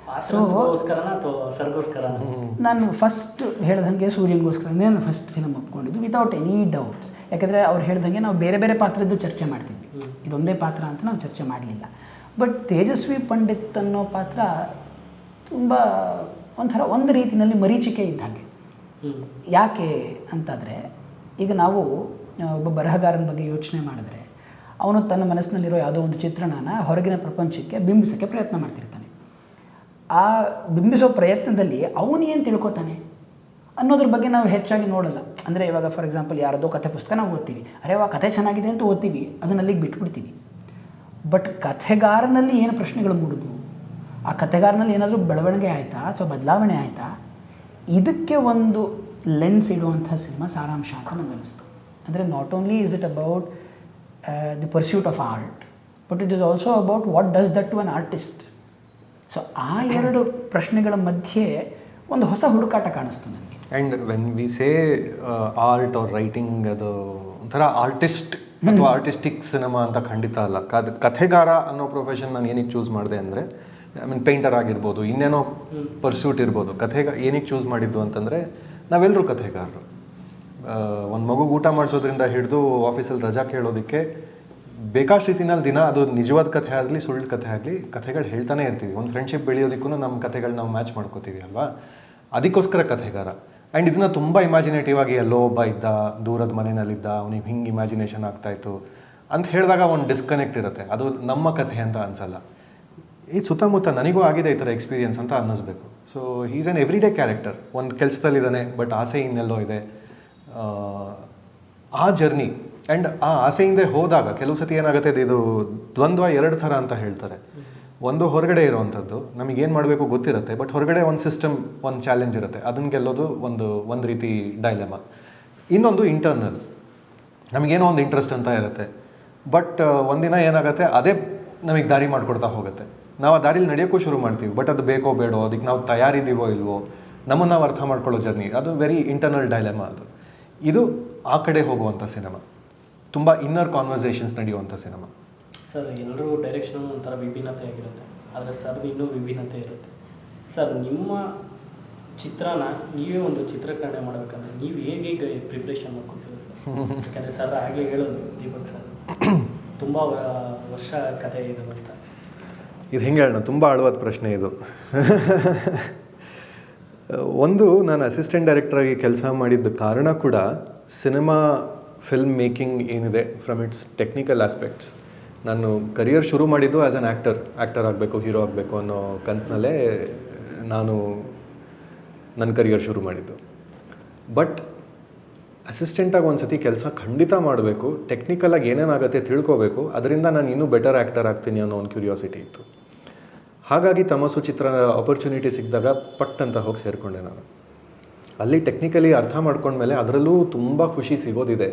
ಪಾತ್ರಗೋಸ್ಕರನ ಅಥವಾ ಸರ್ಗೋಸ್ಕರನ? ನಾನು ಫಸ್ಟ್ ಹೇಳ್ದಂಗೆ ಸೂರ್ಯನಿಗೋಸ್ಕರನೇ ನಾನು ಫಸ್ಟ್ ಫಿಲಮ್ ಒಪ್ಕೊಂಡಿದ್ದು ವಿತೌಟ್ ಎನಿ ಡೌಟ್ಸ್. ಯಾಕೆಂದರೆ ಅವ್ರು ಹೇಳ್ದಂಗೆ ನಾವು ಬೇರೆ ಬೇರೆ ಪಾತ್ರದ್ದು ಚರ್ಚೆ ಮಾಡ್ತಿದ್ವಿ, ಇದೊಂದೇ ಪಾತ್ರ ಅಂತ ನಾವು ಚರ್ಚೆ ಮಾಡಲಿಲ್ಲ. ಬಟ್ ತೇಜಸ್ವಿ ಪಂಡಿತ್ ಅನ್ನೋ ಪಾತ್ರ ತುಂಬ ಒಂಥರ ಒಂದು ರೀತಿಯಲ್ಲಿ ಮರೀಚಿಕೆ ಇದ್ದ ಹಾಗೆ. ಯಾಕೆ ಅಂತಾದರೆ, ಈಗ ನಾವು ಒಬ್ಬ ಬರಹಗಾರನ ಬಗ್ಗೆ ಯೋಚನೆ ಮಾಡಿದ್ರೆ ಅವನು ತನ್ನ ಮನಸ್ಸಿನಲ್ಲಿರೋ ಯಾವುದೋ ಒಂದು ಚಿತ್ರಣನ ಹೊರಗಿನ ಪ್ರಪಂಚಕ್ಕೆ ಬಿಂಬಿಸೋಕ್ಕೆ ಪ್ರಯತ್ನ ಮಾಡ್ತಿರ್ತಾನೆ. ಆ ಬಿಂಬಿಸೋ ಪ್ರಯತ್ನದಲ್ಲಿ ಅವನು ಏನು ತಿಳ್ಕೊತಾನೆ ಅನ್ನೋದ್ರ ಬಗ್ಗೆ ನಾವು ಹೆಚ್ಚಾಗಿ ನೋಡಲ್ಲ. ಅಂದರೆ ಇವಾಗ ಫಾರ್ ಎಕ್ಸಾಂಪಲ್ ಯಾರದೋ ಕಥೆ ಪುಸ್ತಕ ನಾವು ಓದ್ತೀವಿ, ಅರೆ ಆ ಕಥೆ ಚೆನ್ನಾಗಿದೆ ಅಂತ ಓದ್ತೀವಿ, ಅದನ್ನ ಅಲ್ಲಿಗೆ ಬಿಟ್ಬಿಡ್ತೀವಿ. ಬಟ್ ಕಥೆಗಾರನಲ್ಲಿ ಏನು ಪ್ರಶ್ನೆಗಳು ಮೂಡಿದ್ವು, ಆ ಕಥೆಗಾರನಲ್ಲಿ ಏನಾದರೂ ಬೆಳವಣಿಗೆ ಆಯಿತಾ ಅಥವಾ ಬದಲಾವಣೆ ಆಯಿತಾ, ಇದಕ್ಕೆ ಒಂದು ಲೆನ್ಸ್ ಇಡುವಂಥ ಸಿನಿಮಾ ಸಾರಾಂಶ ಅಂತ ನನಗೆ ಅನಿಸ್ತು. ಅಂದರೆ not only is it about the pursuit of art, but it is also about what does that to an artist. So ಆ ಎರಡು ಪ್ರಶ್ನೆಗಳ ಮಧ್ಯೆ ಒಂದು ಹೊಸ ಹುಡುಕಾಟ ಕಾಣಿಸ್ತು ನನಗೆ. And when we say art or writing, ಅದು ಒಂಥರ ಆರ್ಟಿಸ್ಟ್ ಅಥವಾ ಆರ್ಟಿಸ್ಟಿಕ್ ಸಿನಿಮಾ ಅಂತ ಖಂಡಿತ ಅಲ್ಲ. ಕಥೆಗಾರ ಅನ್ನೋ ಪ್ರೊಫೆಷನ್ ನಾನು ಏನಕ್ಕೆ ಚೂಸ್ ಮಾಡಿದೆ ಅಂದರೆ, ಐ ಮೀನ್ ಪೇಂಟರ್ ಆಗಿರ್ಬೋದು, ಇನ್ನೇನೋ ಪರ್ಸ್ಯೂಟ್ ಇರ್ಬೋದು. ಏನಕ್ಕೆ ಚೂಸ್ ಮಾಡಿದ್ದು ಅಂತಂದರೆ, ನಾವೆಲ್ಲರೂ ಕಥೆಗಾರರು. ಒಂದು ಮಗುಗೆ ಊಟ ಮಾಡಿಸೋದ್ರಿಂದ ಹಿಡಿದು ಆಫೀಸಲ್ಲಿ ರಜಾ ಕೇಳೋದಕ್ಕೆ ಬೇಕಾಷ್ಟು ರೀತಿನಲ್ಲಿ ದಿನ ಅದು ನಿಜವಾದ ಕಥೆ ಆಗಲಿ ಸುಳ್ಳು ಕಥೆ ಆಗಲಿ ಕಥೆಗಳು ಹೇಳ್ತಾನೆ ಇರ್ತೀವಿ. ಒಂದು ಫ್ರೆಂಡ್ಶಿಪ್ ಬೆಳೆಯೋದಕ್ಕೂ ನಮ್ಮ ಕಥೆಗಳು ನಾವು ಮ್ಯಾಚ್ ಮಾಡ್ಕೋತೀವಿ ಅಲ್ವಾ, ಅದಕ್ಕೋಸ್ಕರ ಕಥೆಗಾರ. ಆ್ಯಂಡ್ ಇದನ್ನು ತುಂಬ ಇಮ್ಯಾಜಿನೇಟಿವ್ ಆಗಿ ಎಲ್ಲೋ ಒಬ್ಬ ಇದ್ದ, ದೂರದ ಮನೆಯಲ್ಲಿದ್ದ, ಅವನಿಗೆ ಹಿಂಗೆ ಇಮ್ಯಾಜಿನೇಷನ್ ಆಗ್ತಾಯಿತ್ತು ಅಂತ ಹೇಳಿದಾಗ ಒಂದು ಡಿಸ್ಕನೆಕ್ಟ್ ಇರುತ್ತೆ. ಅದು ನಮ್ಮ ಕಥೆ ಅಂತ ಅನಿಸಲ್ಲ. ಈ ಸುತ್ತಮುತ್ತ ನನಗೂ ಆಗಿದೆ ಈ ಥರ ಎಕ್ಸ್ಪೀರಿಯನ್ಸ್ ಅಂತ ಅನ್ನಿಸ್ಬೇಕು. So is an everyday character. ಒಂದು ಕೆಲಸದಲ್ಲಿದ್ದಾನೆ, ಬಟ್ ಆಸೆ ಇನ್ನೆಲ್ಲೋ ಇದೆ. ಆ ಜರ್ನಿ ಆ್ಯಂಡ್ ಆ ಆಸೆಯಿಂದೆ ಹೋದಾಗ ಕೆಲವು ಸತಿ ಏನಾಗುತ್ತೆ, ಇದು ದ್ವಂದ್ವ ಎರಡು ಥರ ಅಂತ ಹೇಳ್ತಾರೆ. ಒಂದು ಹೊರಗಡೆ ಇರೋವಂಥದ್ದು, ನಮಗೇನು ಮಾಡಬೇಕು ಗೊತ್ತಿರುತ್ತೆ, ಬಟ್ ಹೊರಗಡೆ ಒಂದು ಸಿಸ್ಟಮ್, ಒಂದು ಚಾಲೆಂಜ್ ಇರುತ್ತೆ, ಅದನ್ನು ಗೆಲ್ಲೋದು ಒಂದು ರೀತಿ ಡೈಲೆಮಾ. ಇನ್ನೊಂದು ಇಂಟರ್ನಲ್, ನಮಗೇನೋ ಒಂದು ಇಂಟ್ರೆಸ್ಟ್ ಅಂತ ಇರುತ್ತೆ, ಬಟ್ ಒಂದಿನ ಏನಾಗುತ್ತೆ ಅದೇ ನಮಗೆ ದಾರಿ ಮಾಡಿಕೊಡ್ತಾ ಹೋಗುತ್ತೆ. ನಾವು ಆ ದಾರಿಲಿ ನಡೆಯೋಕ್ಕೂ ಶುರು ಮಾಡ್ತೀವಿ, ಬಟ್ ಅದು ಬೇಕೋ ಬೇಡೋ, ಅದಕ್ಕೆ ನಾವು ತಯಾರಿದ್ದೀವೋ ಇಲ್ವೋ, ನಮ್ಮನ್ನು ನಾವು ಅರ್ಥ ಮಾಡ್ಕೊಳ್ಳೋ ಜರ್ನಿ, ಅದು ವೆರಿ ಇಂಟರ್ನಲ್ ಡೈಲೆಮಾ. ಇದು ಆ ಕಡೆ ಹೋಗುವಂಥ ಸಿನಿಮಾ, ತುಂಬ ಇನ್ನರ್ ಕಾನ್ವರ್ಸೇಷನ್ಸ್ ನಡೆಯುವಂಥ ಸಿನಿಮಾ. ಸರ್, ಎಲ್ಲರೂ ಡೈರೆಕ್ಷನ್ ಒಂಥರ ವಿಭಿನ್ನತೆ ಆಗಿರುತ್ತೆ, ಆದರೆ ಸರ್ ಇನ್ನೂ ವಿಭಿನ್ನತೆ ಇರುತ್ತೆ. ಸರ್, ನಿಮ್ಮ ಚಿತ್ರನ ನೀವೇ ಒಂದು ಚಿತ್ರೀಕರಣೆ ಮಾಡಬೇಕಂದ್ರೆ ನೀವು ಹೇಗೆ ಪ್ರಿಪ್ರೇಷನ್ ಮಾಡ್ಕೊತೀವಿ ಸರ್? ಯಾಕಂದರೆ ಸರ್ ಆಗಲೇ ಹೇಳೋದು ದೀಪಕ್ ಸರ್ ತುಂಬ ವರ್ಷ ಕಥೆ ಇದೆ ಅಂತ. ಇದು ಹೆಂಗೆ ಹೇಳೋಣ, ತುಂಬ ಆಳವಾದ ಪ್ರಶ್ನೆ ಇದು. ಒಂದು, ನಾನು ಅಸಿಸ್ಟೆಂಟ್ ಡೈರೆಕ್ಟರಾಗಿ ಕೆಲಸ ಮಾಡಿದ್ದ ಕಾರಣ ಕೂಡ ಸಿನಿಮಾ ಫಿಲ್ಮ್ ಮೇಕಿಂಗ್ ಏನಿದೆ ಫ್ರಮ್ ಇಟ್ಸ್ ಟೆಕ್ನಿಕಲ್ ಆಸ್ಪೆಕ್ಟ್ಸ್, ನಾನು ಕರಿಯರ್ ಶುರು ಮಾಡಿದ್ದು ಆ್ಯಸ್ ಅನ್ ಆ್ಯಕ್ಟರ್ ಆಗಬೇಕು, ಹೀರೋ ಆಗಬೇಕು ಅನ್ನೋ ಕನಸಿನಲ್ಲೇ ನಾನು ನನ್ನ ಕರಿಯರ್ ಶುರು ಮಾಡಿದ್ದು. ಬಟ್ ಅಸಿಸ್ಟೆಂಟಾಗಿ ಒಂದು ಸತಿ ಕೆಲಸ ಖಂಡಿತ ಮಾಡಬೇಕು, ಟೆಕ್ನಿಕಲಾಗಿ ಏನೇನಾಗುತ್ತೆ ತಿಳ್ಕೋಬೇಕು, ಅದರಿಂದ ನಾನು ಇನ್ನೂ ಬೆಟರ್ ಆ್ಯಕ್ಟರ್ ಆಗ್ತೀನಿ ಅನ್ನೋ ಒಂದು ಕ್ಯೂರಿಯಾಸಿಟಿ ಇತ್ತು. ಹಾಗಾಗಿ ತಮಸು ಚಿತ್ರ ಆಪರ್ಚುನಿಟಿ ಸಿಕ್ಕಿದಾಗ ಪಟ್ ಅಂತ ಹೋಗಿ ಸೇರಿಕೊಂಡೆ ನಾನು. ಅಲ್ಲಿ ಟೆಕ್ನಿಕಲಿ ಅರ್ಥ ಮಾಡ್ಕೊಂಡ್ಮೇಲೆ ಅದರಲ್ಲೂ ತುಂಬ ಖುಷಿ ಸಿಗೋದಿದೆ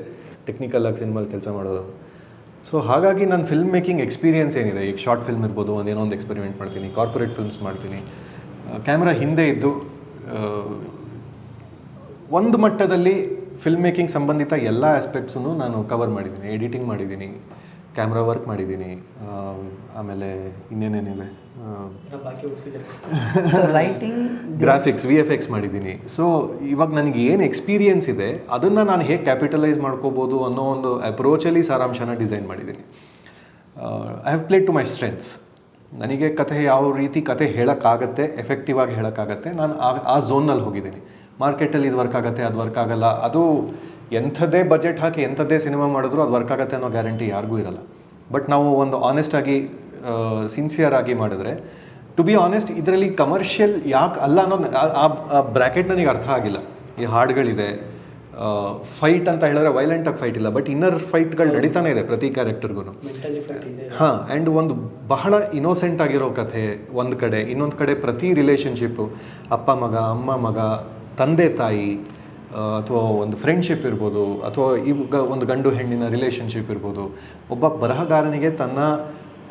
ಟೆಕ್ನಿಕಲಾಗಿ ಸಿನಿಮಾಲಿ ಕೆಲಸ ಮಾಡೋದು. ಸೊ ಹಾಗಾಗಿ ನಾನು ಫಿಲ್ಮ್ ಮೇಕಿಂಗ್ ಎಕ್ಸ್ಪೀರಿಯನ್ಸ್ ಏನಿದೆ, ಈಗ ಶಾರ್ಟ್ ಫಿಲ್ಮ್ ಇರ್ಬೋದು, ಒಂದೇನೋ ಒಂದು ಎಕ್ಸ್ಪೆರಿಮೆಂಟ್ ಮಾಡ್ತೀನಿ, ಕಾರ್ಪೊರೇಟ್ ಫಿಲ್ಮ್ಸ್ ಮಾಡ್ತೀನಿ, ಕ್ಯಾಮ್ರಾ ಹಿಂದೆ ಇದ್ದು ಒಂದು ಮಟ್ಟದಲ್ಲಿ ಫಿಲ್ಮ್ ಮೇಕಿಂಗ್ ಸಂಬಂಧಿತ ಎಲ್ಲ ಆಸ್ಪೆಕ್ಟ್ಸನ್ನು ನಾನು ಕವರ್ ಮಾಡಿದ್ದೀನಿ. ಎಡಿಟಿಂಗ್ ಮಾಡಿದ್ದೀನಿ, ಕ್ಯಾಮ್ರಾ ವರ್ಕ್ ಮಾಡಿದ್ದೀನಿ, ಆಮೇಲೆ ಇನ್ನೇನೇನಿದೆ, ಏನೋ ಬಾಕಿ ಉಳಿಸಿದ್ರೆ ಸೊ ರೈಟಿಂಗ್, ಗ್ರಾಫಿಕ್ಸ್, VFX ಮಾಡಿದ್ದೀನಿ. ಸೊ ಇವಾಗ ನನಗೆ ಏನು ಎಕ್ಸ್ಪೀರಿಯನ್ಸ್ ಇದೆ ಅದನ್ನು ನಾನು ಹೇಗೆ ಕ್ಯಾಪಿಟಲೈಸ್ ಮಾಡ್ಕೋಬೋದು ಅನ್ನೋ ಒಂದು ಅಪ್ರೋಚಲ್ಲಿ ಸಾರಾಂಶನ ಡಿಸೈನ್ ಮಾಡಿದ್ದೀನಿ. I have played to my strengths. ನನಗೆ ಕಥೆ ಯಾವ ರೀತಿ ಕಥೆ ಹೇಳೋಕ್ಕಾಗತ್ತೆ, ಎಫೆಕ್ಟಿವ್ ಆಗಿ ಹೇಳೋಕ್ಕಾಗತ್ತೆ, ನಾನು ಆ ಝೋನ್ನಲ್ಲಿ ಹೋಗಿದ್ದೀನಿ. ಮಾರ್ಕೆಟಲ್ಲಿ ಇದು ವರ್ಕ್ ಆಗುತ್ತೆ, ಅದು ವರ್ಕ್ ಆಗಲ್ಲ, ಅದು ಎಂಥದ್ದೇ ಬಜೆಟ್ ಹಾಕಿ ಎಂಥದ್ದೇ ಸಿನಿಮಾ ಮಾಡಿದ್ರು ಅದು ವರ್ಕ್ ಆಗುತ್ತೆ ಅನ್ನೋ ಗ್ಯಾರಂಟಿ ಯಾರಿಗೂ ಇರಲ್ಲ. ಬಟ್ ನಾವು ಒಂದು ಆನೆಸ್ಟಾಗಿ ಸಿನ್ಸಿಯರ್ ಆಗಿ ಮಾಡಿದ್ರೆ, ಟು ಬಿ ಆನೆಸ್ಟ್, ಇದರಲ್ಲಿ ಕಮರ್ಷಿಯಲ್ ಯಾಕೆ ಅಲ್ಲ ಅನ್ನೋದು ಆ ಬ್ರ್ಯಾಕೆಟ್ ನನಗೆ ಅರ್ಥ ಆಗಿಲ್ಲ. ಈ ಹಾಡುಗಳಿದೆ, ಫೈಟ್ ಅಂತ ಹೇಳಿದ್ರೆ ವೈಲೆಂಟಾಗಿ ಫೈಟ್ ಇಲ್ಲ, ಬಟ್ ಇನ್ನರ್ ಫೈಟ್ಗಳು ನಡೀತಾನೆ ಇದೆ ಪ್ರತಿ ಕ್ಯಾರೆಕ್ಟರ್ಗೂ. ಮೆಂಟಲಿ ಫಿಟ್ ಇದೆ. ಹಾಂ, ಆ್ಯಂಡ್ ಒಂದು ಬಹಳ ಇನೋಸೆಂಟ್ ಆಗಿರೋ ಕಥೆ ಒಂದು ಕಡೆ, ಇನ್ನೊಂದು ಕಡೆ ಪ್ರತಿ ರಿಲೇಷನ್ಶಿಪ್ಪು, ಅಪ್ಪ ಮಗ, ಅಮ್ಮ ಮಗ, ತಂದೆ ತಾಯಿ, ಅಥವಾ ಒಂದು ಫ್ರೆಂಡ್ಶಿಪ್ ಇರ್ಬೋದು, ಅಥವಾ ಈಗ ಒಂದು ಗಂಡು ಹೆಣ್ಣಿನ ರಿಲೇಷನ್ಶಿಪ್ ಇರ್ಬೋದು. ಒಬ್ಬ ಬರಹಗಾರನಿಗೆ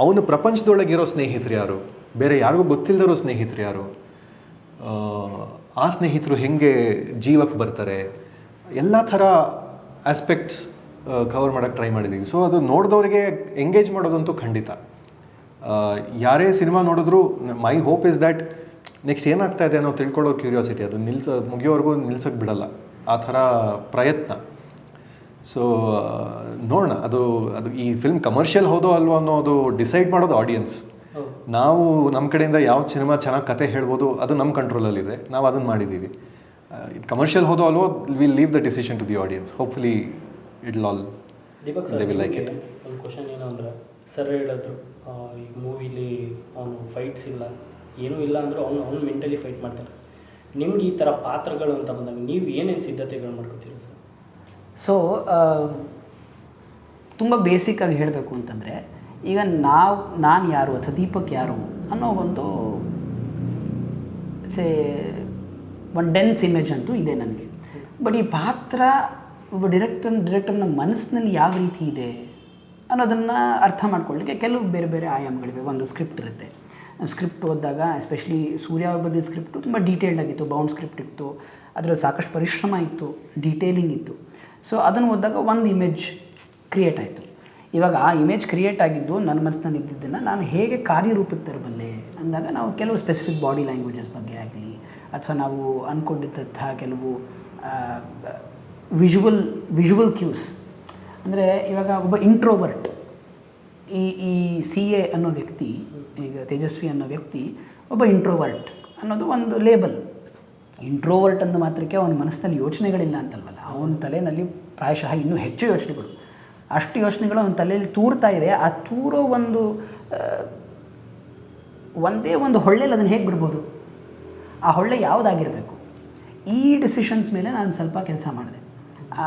ಅವನ ಪ್ರಪಂಚದೊಳಗಿರೋ ಸ್ನೇಹಿತರು ಯಾರು, ಬೇರೆ ಯಾರಿಗೂ ಗೊತ್ತಿಲ್ಲದಿರೋ ಸ್ನೇಹಿತರು ಯಾರು, ಆ ಸ್ನೇಹಿತರು ಹೆಂಗೆ ಜೀವಕ್ಕೆ ಬರ್ತಾರೆ, ಎಲ್ಲ ಥರ ಆಸ್ಪೆಕ್ಟ್ಸ್ ಕವರ್ ಮಾಡೋಕ್ಕೆ ಟ್ರೈ ಮಾಡಿದ್ದೀವಿ. ಸೊ ಅದು ನೋಡಿದವರಿಗೆ ಎಂಗೇಜ್ ಮಾಡೋದಂತೂ ಖಂಡಿತ. ಯಾರೇ ಸಿನಿಮಾ ನೋಡಿದ್ರು ಮೈ ಹೋಪ್ ಇಸ್ ದ್ಯಾಟ್ ನೆಕ್ಸ್ಟ್ ಏನಾಗ್ತಾ ಇದೆ ಅನ್ನೋ ತಿಳ್ಕೊಳ್ಳೋ ಕ್ಯೂರಿಯಾಸಿಟಿ, ಅದು ಮುಗಿಯೋವರೆಗೂ ನಿಲ್ಸೋಕ್ಕೆ ಬಿಡಲ್ಲ, ಆ ಥರ ಪ್ರಯತ್ನ. ಸೊ ನೋಡೋಣ, ಅದು ಈ ಫಿಲ್ಮ್ ಕಮರ್ಷಿಯಲ್ ಹೌದೋ ಅಲ್ವೋ ಅನ್ನೋದು ಡಿಸೈಡ್ ಮಾಡೋದು ಆಡಿಯನ್ಸ್. ನಾವು ನಮ್ಮ ಕಡೆಯಿಂದ ಯಾವ ಸಿನಿಮಾ ಚೆನ್ನಾಗಿ ಕತೆ ಹೇಳ್ಬೋದು ಅದು ನಮ್ಮ ಕಂಟ್ರೋಲಲ್ಲಿದೆ, ನಾವು ಅದನ್ನು ಮಾಡಿದ್ದೀವಿ. ಕಮರ್ಷಿಯಲ್ ಹೋದೋ ಅಲ್ವೋ, will leave the decision to the audience. Hopefully it all Deepak they will like it. ಒಂದು ಕ್ವಶನ್ ಏನು ಅಂದರೆ, ಸರ್ ಹೇಳಿದ್ರು ಈಗ ಮೂವಿಲಿ ಅವನು ಫೈಟ್ಸ್ ಇಲ್ಲ, ಏನೂ ಇಲ್ಲ ಅಂದರೂ ಅವನು ಮೆಂಟಲಿ ಫೈಟ್ ಮಾಡ್ತಾರೆ. ನಿಮ್ಗೆ ಈ ಥರ ಪಾತ್ರಗಳು ಅಂತ ಬಂದಾಗ ನೀವು ಏನೇನು ಸಿದ್ಧತೆಗಳು ಮಾಡ್ಕೋತೀರಿ ಸರ್? ಸೊ ತುಂಬ ಬೇಸಿಕ್ಕಾಗಿ ಹೇಳಬೇಕು ಅಂತಂದರೆ, ಈಗ ನಾನು ಯಾರು ಅಥವಾ ದೀಪಕ್ ಯಾರು ಅನ್ನೋ ಒಂದು ಒಂದು ಡೆನ್ಸ್ ಇಮೇಜ್ ಅಂತೂ ಇದೆ ನನಗೆ. ಬಟ್ ಈ ಪಾತ್ರ ಒಬ್ಬ ಡೈರೆಕ್ಟರ್ನ ಮನಸ್ಸಿನಲ್ಲಿ ಯಾವ ರೀತಿ ಇದೆ ಅನ್ನೋದನ್ನು ಅರ್ಥ ಮಾಡ್ಕೊಳ್ಳಿಕ್ಕೆ ಕೆಲವು ಬೇರೆ ಬೇರೆ ಆಯಾಮಗಳಿವೆ. ಒಂದು ಸ್ಕ್ರಿಪ್ಟ್ ಇರುತ್ತೆ. ಸ್ಕ್ರಿಪ್ಟ್ ಓದಿದಾಗ ಎಸ್ಪೆಷಲಿ ಸೂರ್ಯ ಅವ್ರ ಬರೆದಿದ್ದ ಸ್ಕ್ರಿಪ್ಟು ತುಂಬ ಡೀಟೇಲ್ಡ್ ಆಗಿತ್ತು, ಬೌಂಡ್ ಸ್ಕ್ರಿಪ್ಟ್ ಇತ್ತು, ಅದರಲ್ಲಿ ಸಾಕಷ್ಟು ಪರಿಶ್ರಮ ಇತ್ತು, ಡೀಟೇಲಿಂಗ್ ಇತ್ತು. ಸೊ ಅದನ್ನು ಓದಿದಾಗ ಒಂದು ಇಮೇಜ್ ಕ್ರಿಯೇಟ್ ಆಯಿತು. ಇವಾಗ ಆ ಇಮೇಜ್ ಕ್ರಿಯೇಟ್ ಆಗಿದ್ದು ನನ್ನ ಮನಸ್ಸಿನಲ್ಲಿ ಇದ್ದಿದ್ದನ್ನು ನಾನು ಹೇಗೆ ಕಾರ್ಯರೂಪಕ್ಕೆ ತರಬಲ್ಲೆ ಅಂದಾಗ ನಾವು ಕೆಲವು ಸ್ಪೆಸಿಫಿಕ್ ಬಾಡಿ ಲ್ಯಾಂಗ್ವೇಜಸ್ ಬಗ್ಗೆ ಆಗಲಿ, ಅಥವಾ ನಾವು ಅಂದ್ಕೊಂಡಿದ್ದಂಥ ಕೆಲವು ವಿಜುವಲ್ ಕ್ಯೂಸ್. ಅಂದರೆ ಇವಾಗ ಒಬ್ಬ ಇಂಟ್ರೋವರ್ಟ್, ಈ CA ಅನ್ನೋ ವ್ಯಕ್ತಿ, ಈಗ ತೇಜಸ್ವಿ ಅನ್ನೋ ವ್ಯಕ್ತಿ ಒಬ್ಬ ಇಂಟ್ರೋವರ್ಟ್ ಅನ್ನೋದು ಒಂದು ಲೇಬಲ್. ಇಂಟ್ರೋವರ್ಟ್ ಅಂದ ಮಾತ್ರಕ್ಕೆ ಅವನ ಮನಸ್ಸಿನಲ್ಲಿ ಯೋಚನೆಗಳಿಲ್ಲ ಅಂತಲ್ವಲ್ಲ, ಅವನ ತಲೆಯಲ್ಲಿ ಪ್ರಾಯಶಃ ಇನ್ನೂ ಹೆಚ್ಚು ಯೋಚನೆಗಳು, ಅಷ್ಟು ಯೋಚನೆಗಳು ಅವನ ತಲೆಯಲ್ಲಿ ತೂರ್ತಾ ಇವೆ. ಆ ತೂರೋ ಒಂದೇ ಒಂದು ಹೊಳ್ಳೆಯಲ್ಲಿ ಅದನ್ನು ಹೇಗೆ ಬಿಡ್ಬೋದು, ಆ ಹೊಳ್ಳೆ ಯಾವುದಾಗಿರಬೇಕು, ಈ ಡಿಸಿಷನ್ಸ್ ಮೇಲೆ ನಾನು ಸ್ವಲ್ಪ ಕೆಲಸ ಮಾಡಿದೆ.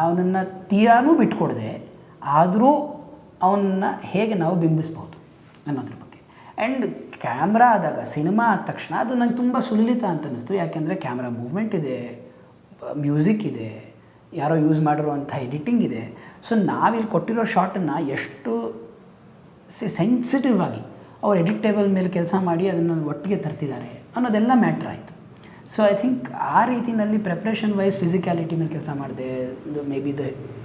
ಅವನನ್ನು ತೀರಾನೂ ಬಿಟ್ಕೊಡದೆ, ಆದರೂ ಅವನ್ನ ಹೇಗೆ ನಾವು ಬಿಂಬಿಸ್ಬೋದು ಅನ್ನೋದ್ರ ಬಗ್ಗೆ. ಆ್ಯಂಡ್ ಕ್ಯಾಮ್ರಾ ಆದಾಗ, ಸಿನಿಮಾ ಆದ ತಕ್ಷಣ ಅದು ನಂಗೆ ತುಂಬ ಸುಲಲಿತ ಅಂತ ಅನ್ನಿಸ್ತು. ಯಾಕೆಂದರೆ ಕ್ಯಾಮ್ರಾ ಮೂವ್ಮೆಂಟ್ ಇದೆ, ಮ್ಯೂಸಿಕ್ ಇದೆ, ಯಾರೋ ಯೂಸ್ ಮಾಡಿರುವಂಥ ಎಡಿಟಿಂಗ್ ಇದೆ. ಸೊ ನಾವಿಲ್ಲಿ ಕೊಟ್ಟಿರೋ ಶಾಟನ್ನು ಎಷ್ಟು ಸೆನ್ಸಿಟಿವ್ ಆಗಿ ಅವ್ರು ಎಡಿಟ್ ಟೇಬಲ್ ಮೇಲೆ ಕೆಲಸ ಮಾಡಿ ಅದನ್ನು ಒಟ್ಟಿಗೆ ತರ್ತಿದ್ದಾರೆ ಅನ್ನೋದೆಲ್ಲ ಮ್ಯಾಟ್ರ್ ಆಯಿತು. ಸೊ ಐ ಥಿಂಕ್ ಆ ರೀತಿಯಲ್ಲಿ ಪ್ರಿಪ್ರೇಷನ್ ವೈಸ್ ಫಿಸಿಕ್ಯಾಲಿಟಿ ಮೇಲೆ ಕೆಲಸ ಮಾಡಿದೆ. May be the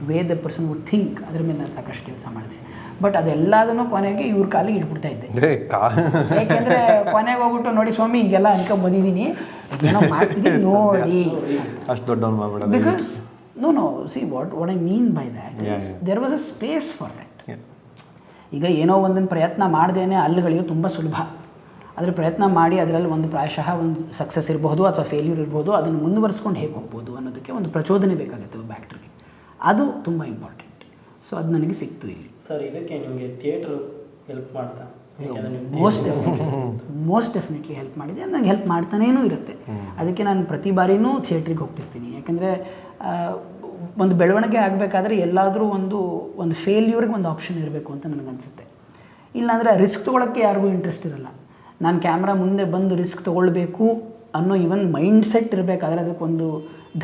way the person would think, ಅದ್ರ ಮೇಲೆ ನಾನು ಸಾಕಷ್ಟು ಕೆಲಸ ಮಾಡಿದೆ. ಬಟ್ ಅದೆಲ್ಲದನ್ನು ಕೊನೆಗೆ ಇವ್ರ ಕಾಲಿಗೆ ಇಟ್ಬಿಡ್ತಾ ಇದ್ದೆ. ಯಾಕೆಂದರೆ ಕೊನೆಗೆ ಹೋಗ್ಬಿಟ್ಟು ನೋಡಿ ಸ್ವಾಮಿ ಈಗೆಲ್ಲ ಅನ್ಕೊಂಬಂದಿದ್ದೀನಿ, ಏನೋ ಮಾಡ್ತೀನಿ ನೋಡಿ, ಅಷ್ಟು ದೊಡ್ಡವನು ಮಾಡ್ಬಿಡೋದು. Because no see what I mean by that is there was a space for that. ಈಗ ಏನೋ ಒಂದನ್ನು ಪ್ರಯತ್ನ ಮಾಡ್ದೇನೆ ಅಲ್ಲಿಗಳಿಗೂ ತುಂಬ ಸುಲಭ. ಅದರ ಪ್ರಯತ್ನ ಮಾಡಿ ಅದರಲ್ಲಿ ಒಂದು ಪ್ರಾಯಶಃ ಒಂದು ಸಕ್ಸಸ್ ಇರಬಹುದು ಅಥವಾ ಫೇಲ್ಯೂರ್ ಇರ್ಬೋದು, ಅದನ್ನು ಮುಂದುವರಿಸ್ಕೊಂಡು ಹೇಗೆ ಹೋಗ್ಬೋದು ಅನ್ನೋದಕ್ಕೆ ಒಂದು ಪ್ರಚೋದನೆ ಬೇಕಾಗುತ್ತೆ ಒಬ್ಬ ಆ್ಯಕ್ಟ್ರಿಗೆ. ಅದು ತುಂಬ ಇಂಪಾರ್ಟೆಂಟ್. ಸೊ ಅದು ನನಗೆ ಸಿಕ್ತು ಇಲ್ಲಿ. ಸರ್, ಇದಕ್ಕೆ ನಿಮಗೆ ಥಿಯೇಟ್ರು ಹೆಲ್ಪ್ ಮಾಡ್ತಾ? ಮೋಸ್ಟ್ ಡೆಫಿನೆಟ್ಲಿ ಹೆಲ್ಪ್ ಮಾಡಿದೆ. ನನಗೆ ಹೆಲ್ಪ್ ಮಾಡ್ತಾನೇನೂ ಇರುತ್ತೆ. ಅದಕ್ಕೆ ನಾನು ಪ್ರತಿ ಬಾರಿನೂ ಥಿಯೇಟ್ರಿಗೆ ಹೋಗ್ತಿರ್ತೀನಿ. ಯಾಕೆಂದರೆ ಒಂದು ಬೆಳವಣಿಗೆ ಆಗಬೇಕಾದ್ರೆ ಎಲ್ಲಾದರೂ ಒಂದು ಫೇಲ್ಯೂರ್ಗೆ ಒಂದು ಆಪ್ಷನ್ ಇರಬೇಕು ಅಂತ ನನಗನ್ಸುತ್ತೆ. ಇಲ್ಲಾಂದರೆ ರಿಸ್ಕ್ ತೊಗೊಳಕ್ಕೆ ಯಾರಿಗೂ ಇಂಟ್ರೆಸ್ಟ್ ಇರಲ್ಲ. ನಾನು ಕ್ಯಾಮ್ರಾ ಮುಂದೆ ಬಂದು ರಿಸ್ಕ್ ತೊಗೊಳ್ಬೇಕು ಅನ್ನೋ ಇವನ್ ಮೈಂಡ್ ಸೆಟ್ ಇರಬೇಕಾದ್ರೆ ಅದಕ್ಕೊಂದು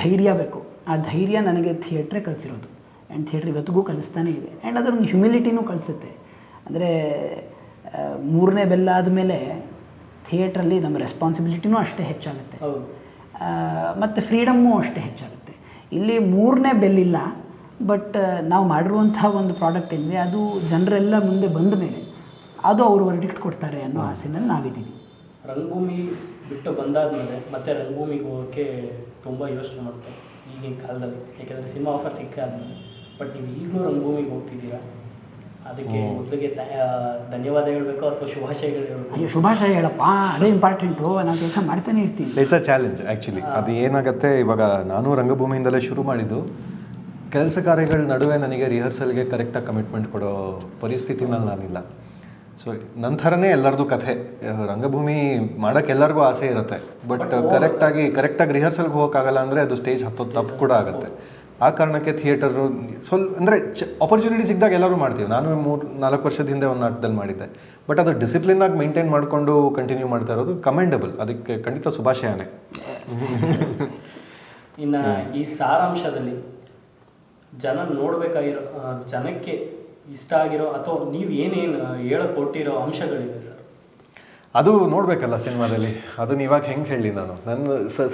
ಧೈರ್ಯ ಬೇಕು. ಆ ಧೈರ್ಯ ನನಗೆ ಥಿಯೇಟ್ರೇ ಕಲಿಸಿರೋದು. ಆ್ಯಂಡ್ ಥಿಯೇಟ್ರ್ ಇವತ್ತಿಗೂ ಕಲಿಸ್ತಾನೇ ಇದೆ. ಆ್ಯಂಡ್ ಅದರೊಂದು ಹ್ಯುಮಿಲಿಟಿನೂ ಕಲಿಸುತ್ತೆ. ಅಂದರೆ 3ನೇ ಬೆಲ್ ಆದಮೇಲೆ ಥಿಯೇಟ್ರಲ್ಲಿ ನಮ್ಮ ರೆಸ್ಪಾನ್ಸಿಬಿಲಿಟಿನೂ ಅಷ್ಟೇ ಹೆಚ್ಚಾಗುತ್ತೆ, ಮತ್ತು ಫ್ರೀಡಮ್ಮು ಅಷ್ಟೇ ಹೆಚ್ಚಾಗುತ್ತೆ. ಇಲ್ಲಿ 3ನೇ ಬೆಲ್ ಇಲ್ಲ, ಬಟ್ ನಾವು ಮಾಡಿರುವಂಥ ಒಂದು ಪ್ರಾಡಕ್ಟ್ ಏನಿದೆ ಅದು ಜನರೆಲ್ಲ ಮುಂದೆ ಬಂದ ಮೇಲೆ ಅದು ಅವರು ವರ್ಡಿಕ್ಟ್ ಕೊಡ್ತಾರೆ ಅನ್ನೋ ಆಸೆನಲ್ಲಿ ನಾವಿದ್ದೀವಿ. ರಂಗಭೂಮಿ ಬಿಟ್ಟು ಬಂದಾದ್ಮೇಲೆ ಮತ್ತೆ ರಂಗಭೂಮಿಗೆ ಹೋಗೋಕ್ಕೆ ತುಂಬ ಯೋಚನೆ ಮಾಡ್ತಾರೆ ಈಗಿನ ಕಾಲದಲ್ಲಿ, ಯಾಕೆಂದರೆ ಸಿನಿಮಾ ಆಫರ್ ಸಿಕ್ಕಾದ್ಮೇಲೆ. ಬಟ್ ನೀವು ಈಗಲೂ ರಂಗಭೂಮಿಗೆ ಹೋಗ್ತಿದ್ದೀರಾ, ಅದಕ್ಕೆ ಮೊದಲಿಗೆ ಧನ್ಯವಾದ ಹೇಳಬೇಕು ಅಥವಾ ಶುಭಾಶಯಗಳು ಹೇಳಬೇಕು? ಅಯ್ಯೋ ಶುಭಾಶಯ ಹೇಳಪ್ಪ, ಅದೇ ಇಂಪಾರ್ಟೆಂಟು, ನಾವು ಕೆಲಸ ಮಾಡ್ತಾನೆ ಇರ್ತೀವಿ. It's a challenge actually. ಅದು ಏನಾಗುತ್ತೆ, ಇವಾಗ ನಾನು ರಂಗಭೂಮಿಯಿಂದಲೇ ಶುರು ಮಾಡಿದ್ದು, ಕೆಲಸ ಕಾರ್ಯಗಳ ನಡುವೆ ನನಗೆ ರಿಹರ್ಸಲ್ಗೆ ಕರೆಕ್ಟಾಗಿ ಕಮಿಟ್ಮೆಂಟ್ ಕೊಡೋ ಪರಿಸ್ಥಿತಿನಲ್ಲಿ ನಾನಿಲ್ಲ. ಸೊ ನಂತರನೇ ಎಲ್ಲರದು ಕಥೆ. ರಂಗಭೂಮಿ ಮಾಡೋಕ್ಕೆ ಎಲ್ಲರಿಗೂ ಆಸೆ ಇರುತ್ತೆ, ಬಟ್ ಕರೆಕ್ಟಾಗಿ ರಿಹರ್ಸಲ್ಗೆ ಹೋಗೋಕ್ಕಾಗಲ್ಲ ಅಂದರೆ ಅದು ಸ್ಟೇಜ್ ಹತ್ತೋದು ತಪ್ಪು ಕೂಡ ಆಗುತ್ತೆ. ಆ ಕಾರಣಕ್ಕೆ ಥಿಯೇಟರು ಅಂದರೆ ಆಪರ್ಚುನಿಟಿ ಸಿಕ್ಕಿದಾಗ ಎಲ್ಲರೂ ಮಾಡ್ತೀವಿ. ನಾನು 3-4 ವರ್ಷದ ಹಿಂದೆ ಒಂದು ನಾಟಕದಲ್ಲಿ ಮಾಡಿದ್ದೆ, ಬಟ್ ಅದು ಡಿಸಿಪ್ಲಿನಾಗಿ ಮೇಂಟೈನ್ ಮಾಡಿಕೊಂಡು ಕಂಟಿನ್ಯೂ ಮಾಡ್ತಾ ಇರೋದು ಕಮೆಂಡಬಲ್. ಅದಕ್ಕೆ ಖಂಡಿತ ಶುಭಾಶಯನೇ. ಇನ್ನು ಈ ಸಾರಾಂಶದಲ್ಲಿ ಜನ ನೋಡಬೇಕಾಗಿರೋ, ಜನಕ್ಕೆ ಇಷ್ಟ ಆಗಿರೋ ಅಥವಾ ನೀವು ಏನೇನು ಹೇಳಕ್ಕೆ ಕೊಟ್ಟಿರೋ ಅಂಶಗಳಿವೆ ಸರ್? ಅದು ನೋಡಬೇಕಲ್ಲ ಸಿನಿಮಾದಲ್ಲಿ. ಅದನ್ನ ಇವಾಗ ಹೆಂಗೆ ಹೇಳಿ ನಾನು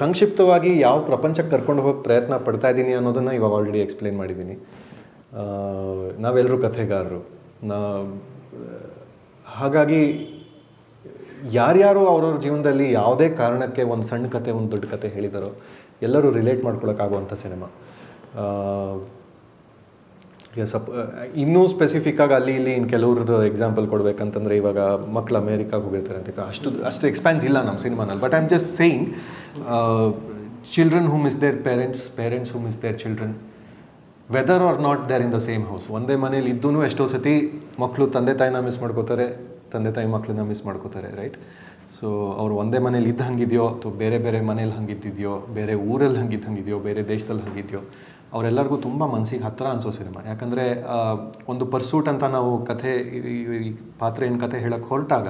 ಸಂಕ್ಷಿಪ್ತವಾಗಿ ಯಾವ ಪ್ರಪಂಚಕ್ಕೆ ಕರ್ಕೊಂಡು ಹೋಗಿ ಪ್ರಯತ್ನ ಪಡ್ತಾ ಇದ್ದೀನಿ ಅನ್ನೋದನ್ನು ಇವಾಗ ಆಲ್ರೆಡಿ ಎಕ್ಸ್ಪ್ಲೇನ್ ಮಾಡಿದ್ದೀನಿ. ನಾವೆಲ್ಲರೂ ಕಥೆಗಾರರು. ಹಾಗಾಗಿ ಯಾರ್ಯಾರು ಅವ್ರವ್ರ ಜೀವನದಲ್ಲಿ ಯಾವುದೇ ಕಾರಣಕ್ಕೆ ಒಂದು ಸಣ್ಣ ಕತೆ ಒಂದು ದೊಡ್ಡ ಕತೆ ಹೇಳಿದಾರೋ ಎಲ್ಲರೂ ರಿಲೇಟ್ ಮಾಡ್ಕೊಳಕ್ಕಾಗುವಂಥ ಸಿನಿಮಾ. ಇನ್ನೂ ಸ್ಪೆಸಿಫಿಕ್ಕಾಗಿ ಅಲ್ಲಿ ಇಲ್ಲಿ ಇನ್ನು ಕೆಲವ್ರದ್ದು ಎಕ್ಸಾಂಪಲ್ ಕೊಡ್ಬೇಕಂತಂದರೆ, ಇವಾಗ ಮಕ್ಕಳು ಅಮೇರಿಕಾಗೆ ಹೋಗಿರ್ತಾರೆ ಅಂತ, ಅಷ್ಟು ಎಕ್ಸ್ಪ್ಯಾನ್ಸ್ ಇಲ್ಲ ನಮ್ಮ ಸಿನಿಮಾನಲ್ಲಿ. But I am just saying children who miss their parents who miss their children, whether or not they're in the same house. ಒಂದೇ ಮನೇಲಿ ಇದ್ದೂ ಎಷ್ಟೋ ಸತಿ ಮಕ್ಕಳು ತಂದೆ ತಾಯಿನ ಮಿಸ್ ಮಾಡ್ಕೋತಾರೆ, ತಂದೆ ತಾಯಿ ಮಕ್ಕಳನ್ನ ಮಿಸ್ ಮಾಡ್ಕೋತಾರೆ, ರೈಟ್? ಸೊ ಅವರು ಒಂದೇ ಮನೇಲಿ ಇದ್ದು ಹಂಗಿದೆಯೋ ಅಥವಾ ಬೇರೆ ಬೇರೆ ಮನೇಲಿ ಹಂಗಿದ್ದಿದೆಯೋ, ಬೇರೆ ಊರಲ್ಲಿ ಹಂಗಿದೆಯೋ, ಬೇರೆ ದೇಶದಲ್ಲಿ ಹಂಗಿದೆಯೋ, ಅವರೆಲ್ಲರಿಗೂ ತುಂಬ ಮನಸ್ಸಿಗೆ ಹತ್ತಿರ ಅನಿಸೋ ಸಿನಿಮಾ. ಯಾಕಂದರೆ ಒಂದು ಪರ್ಸೂಟ್ ಅಂತ ನಾವು ಕಥೆ, ಈ ಪಾತ್ರ ಏನು ಕಥೆ ಹೇಳೋಕ್ಕೆ ಹೊರಟಾಗ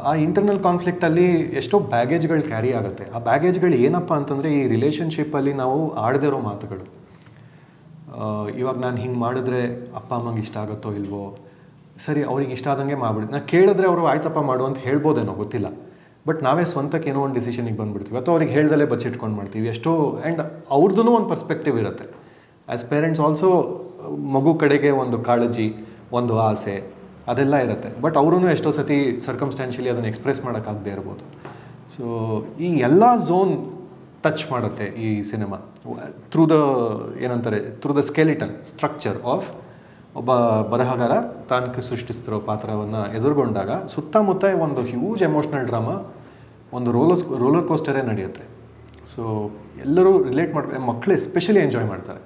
ಆ ಇಂಟರ್ನಲ್ ಕಾನ್ಫ್ಲಿಕ್ಟಲ್ಲಿ ಎಷ್ಟೋ ಬ್ಯಾಗೇಜ್ಗಳು ಕ್ಯಾರಿ ಆಗುತ್ತೆ. ಆ ಬ್ಯಾಗೇಜ್ಗಳು ಏನಪ್ಪ ಅಂತಂದರೆ ಈ ರಿಲೇಷನ್ಶಿಪ್ಪಲ್ಲಿ ನಾವು ಆಡದಿರೋ ಮಾತುಗಳು. ಇವಾಗ ನಾನು ಹಿಂಗೆ ಮಾಡಿದ್ರೆ ಅಪ್ಪ ಅಮ್ಮಂಗೆ ಇಷ್ಟ ಆಗುತ್ತೋ ಇಲ್ವೋ, ಸರಿ ಅವ್ರಿಗೆ ಇಷ್ಟ ಆದಂಗೆ ಮಾಡ್ಬಿಡ್ತೀನಿ, ನಾನು ಕೇಳಿದ್ರೆ ಅವರು ಆಯ್ತಪ್ಪ ಮಾಡು ಅಂತ ಹೇಳ್ಬೋದೇನೋ ಗೊತ್ತಿಲ್ಲ, ಬಟ್ ನಾವೇ ಸ್ವಂತಕ್ಕೆ ಏನೋ ಒಂದು ಡಿಸಿಷನಿಗೆ ಬಂದುಬಿಡ್ತೀವಿ ಅಥವಾ ಅವ್ರಿಗೆ ಹೇಳ್ದಲ್ಲೇ ಬಚ್ಚಿಟ್ಕೊಂಡು ಮಾಡ್ತೀವಿ ಎಷ್ಟೋ. ಆ್ಯಂಡ್ ಅವ್ರದ್ದು ಒಂದು ಪರ್ಸ್ಪೆಕ್ಟಿವ್ ಇರುತ್ತೆ. ಆ್ಯಸ್ ಪೇರೆಂಟ್ಸ್ ಆಲ್ಸೋ ಮಗು ಕಡೆಗೆ ಒಂದು ಕಾಳಜಿ, ಒಂದು ಆಸೆ, ಅದೆಲ್ಲ ಇರುತ್ತೆ. ಬಟ್ ಅವರೂ ಎಷ್ಟೋ ಸತಿ ಸರ್ಕಮ್ಸ್ಟ್ಯಾನ್ಷಿಯಲಿ ಅದನ್ನು ಎಕ್ಸ್ಪ್ರೆಸ್ ಮಾಡೋಕ್ಕಾಗದೇ ಇರ್ಬೋದು. ಸೊ ಈ ಎಲ್ಲ ಝೋನ್ ಟಚ್ ಮಾಡುತ್ತೆ ಈ cinema through the skeleton structure of ಒಬ್ಬ ಬರಹಗಾರ ತಾನು ಸೃಷ್ಟಿಸ್ತಿರೋ ಪಾತ್ರವನ್ನು ಎದುರುಗೊಂಡಾಗ ಸುತ್ತಮುತ್ತ ಒಂದು ಹ್ಯೂಜ್ ಎಮೋಷ್ನಲ್ ಡ್ರಾಮಾ, ಒಂದು ರೋಲರ್ ಕೋಸ್ಟರೇ ನಡೆಯುತ್ತೆ. ಸೊ ಎಲ್ಲರೂ ರಿಲೇಟ್ ಮಾಡ್ಬೇಕು, ಮಕ್ಕಳು ಎಸ್ಪೆಷಲಿ ಎಂಜಾಯ್ ಮಾಡ್ತಾರೆ.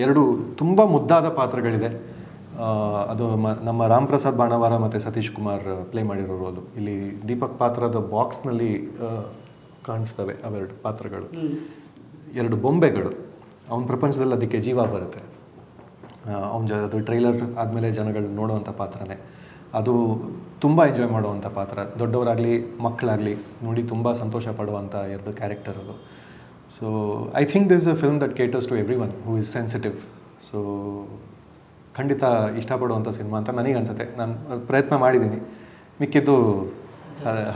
2 ತುಂಬ ಮುದ್ದಾದ ಪಾತ್ರಗಳಿದೆ. ಅದು ನಮ್ಮ ರಾಮ್ ಪ್ರಸಾದ್ ಬಾಣವಾರ ಮತ್ತು ಸತೀಶ್ ಕುಮಾರ್ ಪ್ಲೇ ಮಾಡಿರೋ ರೋಲು. ಇಲ್ಲಿ ದೀಪಕ್ ಪಾತ್ರದ ಬಾಕ್ಸ್ನಲ್ಲಿ ಕಾಣಿಸ್ತವೆ ಅವೆರಡು ಪಾತ್ರಗಳು, 2 ಬೊಂಬೆಗಳು. ಅವನ ಪ್ರಪಂಚದಲ್ಲಿ ಅದಕ್ಕೆ ಜೀವ ಬರುತ್ತೆ. ಅದು ಟ್ರೈಲರ್ ಆದಮೇಲೆ ಜನಗಳು ನೋಡುವಂಥ ಪಾತ್ರನೇ. ಅದು ತುಂಬ ಎಂಜಾಯ್ ಮಾಡುವಂಥ ಪಾತ್ರ. ದೊಡ್ಡವರಾಗಲಿ ಮಕ್ಕಳಾಗಲಿ ನೋಡಿ ತುಂಬ ಸಂತೋಷ ಪಡುವಂಥ 2 ಕ್ಯಾರೆಕ್ಟರ್ ಅದು. So I think this a film that caters to everyone who is sensitive. So ಖಂಡಿತ ಇಷ್ಟಪಡುವಂಥ ಸಿನಿಮಾ ಅಂತ ನನಗೆ ಅನಿಸುತ್ತೆ. ನಾನು ಪ್ರಯತ್ನ ಮಾಡಿದ್ದೀನಿ. ಮಿಕ್ಕಿದ್ದು